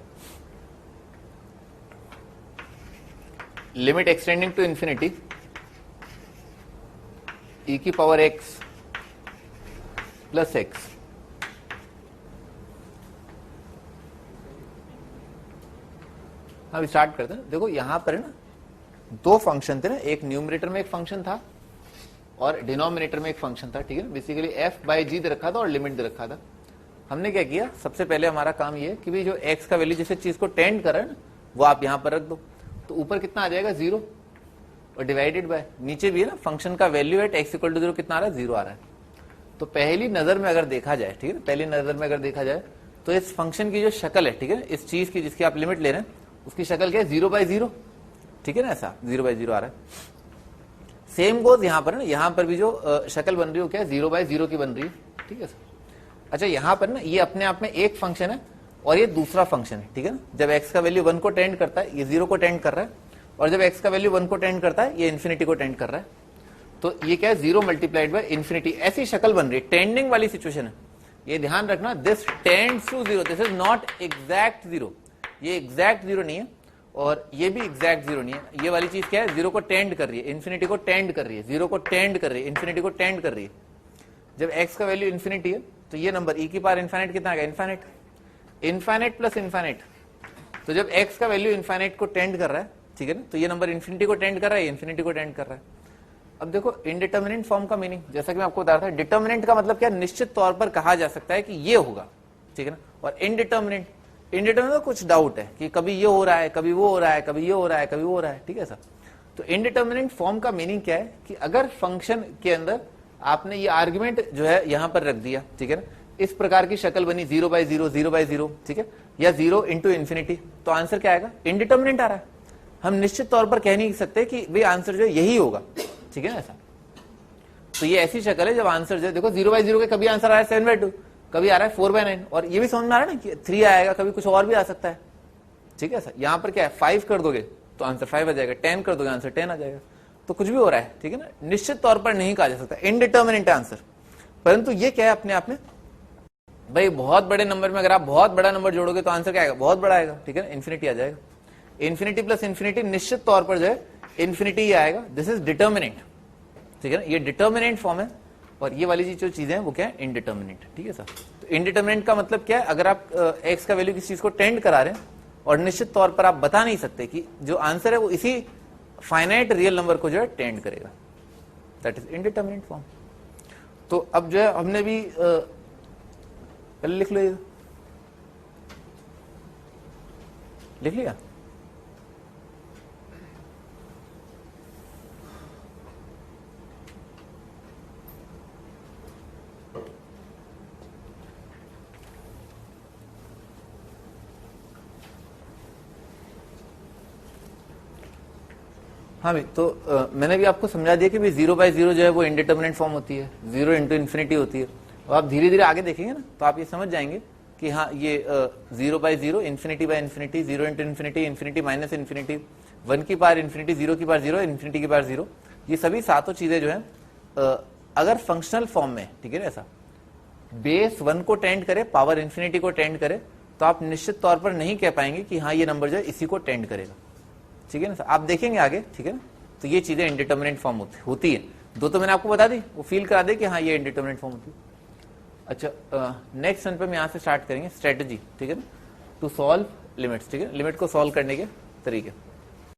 S1: Limit extending to infinity e की पावर x प्लस x, अब स्टार्ट करते हैं। देखो यहां पर है ना, दो फंक्शन थे ना, एक न्यूमरेटर में एक फंक्शन था और डिनोमिनेटर में एक फंक्शन था, ठीक है। बेसिकली f/g दे रखा था और लिमिट दे रखा था। हमने क्या किया, सबसे पहले हमारा काम ये है कि भाई जो x का वैल्यू जिस चीज को टेंड कर रहा है ना, वो आप यहां पर रख दो, तो ऊपर कितना आ जाएगा? 0, और डिवाइडेड बाय नीचे भी है ना, फंक्शन का value at x equal to 0 कितना आ रहा है? 0 आ रहा है। तो पहली नजर में अगर देखा जाए, ठीक है, पहली नजर में अगर देखा जाए तो इस फंक्शन की जो शक्ल है, ठीक है, इस चीज की जिसकी आप लिमिट ले रहे हैं, उसकी शक्ल क्या है? 0/0, ठीक है ना, ऐसा 0/0 आ रहा है। सेम गोज यहां पर ना, यहां पर भी जो शक्ल बन रही है क्या है? 0/0 की बन रही है, ठीक है। अच्छा, यहां पर ना ये अपने आप में एक फंक्शन है और ये दूसरा फंक्शन है, ठीक है ना। जब x का वैल्यू 1 को टेंड करता है, ये 0 को टेंड कर रहा है, और जब x का वैल्यू 1 को टेंड करता है, ये इन्फिनिटी को टेंड कर रहा है। तो ये क्या है? 0 मल्टीप्लाइड बाय इन्फिनिटी, ऐसी शक्ल बन रही है, टेंडिंग वाली सिचुएशन है। ये ध्यान रखना, this tends to 0, this is not exact 0, ये एग्जैक्ट 0 नहीं है और ये भी एग्जैक्ट 0 नहीं है। ये वाली चीज क्या है? 0 को टेंड कर रही है, इन्फिनिटी को टेंड कर रही है, 0 को टेंड कर रही है, इन्फिनिटी को टेंड कर रही है। जब x का वैल्यू इन्फिनिटी है तो ये नंबर e की पावर इन्फिनिट कितना आएगा? Infinite, infinite plus infinite. तो जब x का वैल्यू इन्फिनिट को टेंड कर रहा है, ठीक है ना, तो ये नंबर इन्फिनिटी को टेंड कर रहा है, इन्फिनिटी को टेंड कर रहा है। अब देखो इनडिटर्मिनेंट फॉर्म का मीनिंग, जैसा कि मैं आपको बता रहा था, डिटर्मिनेंट का मतलब क्या? निश्चित तौर पर कहा जा सकता है कि ये होगा, ठीक है ना। और इनडिटर्मिनेंट, इनडिटर्मिनेंट में कुछ डाउट है कि कभी ये हो रहा है, कभी वो हो रहा है, कभी ये हो रहा है, कभी वो हो रहा है, ठीक है सर। तो इनडिटर्मिनेंट फॉर्म का मीनिंग क्या है कि अगर फंक्शन के अंदर आपने ये आर्ग्यूमेंट जो है यहां पर रख दिया, ठीक है ना, इस प्रकार की शक्ल बनी 0/0, 0/0, ठीक है, या 0 इंटू इन्फिनिटी, तो आंसर क्या आएगा? इनडिटर्मिनेंट आ रहा है। हम निश्चित तौर पर कह नहीं सकते कि भाई आंसर जो है यही होगा, ठीक है ना ऐसा। तो ये ऐसी शक्ल है जब आंसर जो है, देखो 0/0 के कभी आंसर आ रहा है 7/2, कभी आ रहा है 4/9, और ये भी समझ में आ रहा है ना कि 3 आएगा, कभी कुछ और भी आ सकता है, ठीक है सर। यहां पर क्या है? 5 कर दोगे तो आंसर 5 आ जाएगा, 10 कर दोगे आंसर 10 आ जाएगा, तो कुछ भी हो रहा है, ठीक है ना। निश्चित तौर पर नहीं कहा जा सकता, इनडिटर्मिनेंट आंसर। परंतु ये क्या है अपने आप में, भाई बहुत बड़े नंबर में अगर आप बहुत बड़ा नंबर जोड़ोगे तो आंसर क्या आएगा? बहुत बड़ा आएगा, ठीक है, इन्फिनिटी आ जाएगा। इन्फिनिटी प्लस इन्फिनिटी, निश्चित तौर पर जो है इन्फिनिटी ही आएगा, दिस इज डिटर्मिनेंट, ठीक है ना। ये डिटर्मिनेंट फॉर्म है और ये वाली जो चीजें हैं वो क्या है? इनडिटर्मिनेंट, ठीक है सर। तो इनडिटर्मिनेंट का मतलब क्या है? अगर आप x का वैल्यू किसी चीज को टेंड करा रहे हैं और निश्चित तौर पर आप बता नहीं सकते कि जो आंसर है वो इसी फाइनाइट रियल नंबर को जो है टेंड करेगा, दैट इज इनडिटर्मिनेंट फॉर्म। तो अब जो है हमने भी पहले लिख लो, ये लिख लिया। हाँ भी तो मैंने भी आपको समझा दिया कि भाई 0/0 जो है वो इंडिटर्मिनेट फॉर्म होती है, 0 इंटू इन्फिनिटी होती है। और आप धीरे धीरे आगे देखेंगे ना तो आप ये समझ जाएंगे कि हाँ ये 0/0, infinity by infinity, 0 into infinity, infinity minus infinity, 1 की पावर इन्फिनिटी, 0 की पावर 0, इन्फिनिटी की पावर 0, ये सभी सातों चीजें जो है अगर फंक्शनल फॉर्म में, ठीक है ना, ऐसा बेस 1 को टेंड करे, पावर इन्फिनिटी को टेंड करे, तो आप निश्चित तौर पर नहीं कह पाएंगे कि हाँ ये नंबर जो है इसी को टेंड करेगा, ठीक है ना। आप देखेंगे आगे, ठीक है ना। तो ये चीजें इंडिटर्मिनेट फॉर्म होती है। दो तो मैंने आपको बता दी, वो फील करा दे कि हाँ ये इंडिटर्मिनेट फॉर्म होती है। अच्छा, नेक्स्ट वन पे हम यहाँ से स्टार्ट करेंगे स्ट्रेटेजी, ठीक है ना, टू सॉल्व लिमिट्स, ठीक है, लिमिट को सॉल्व करने के तरीके।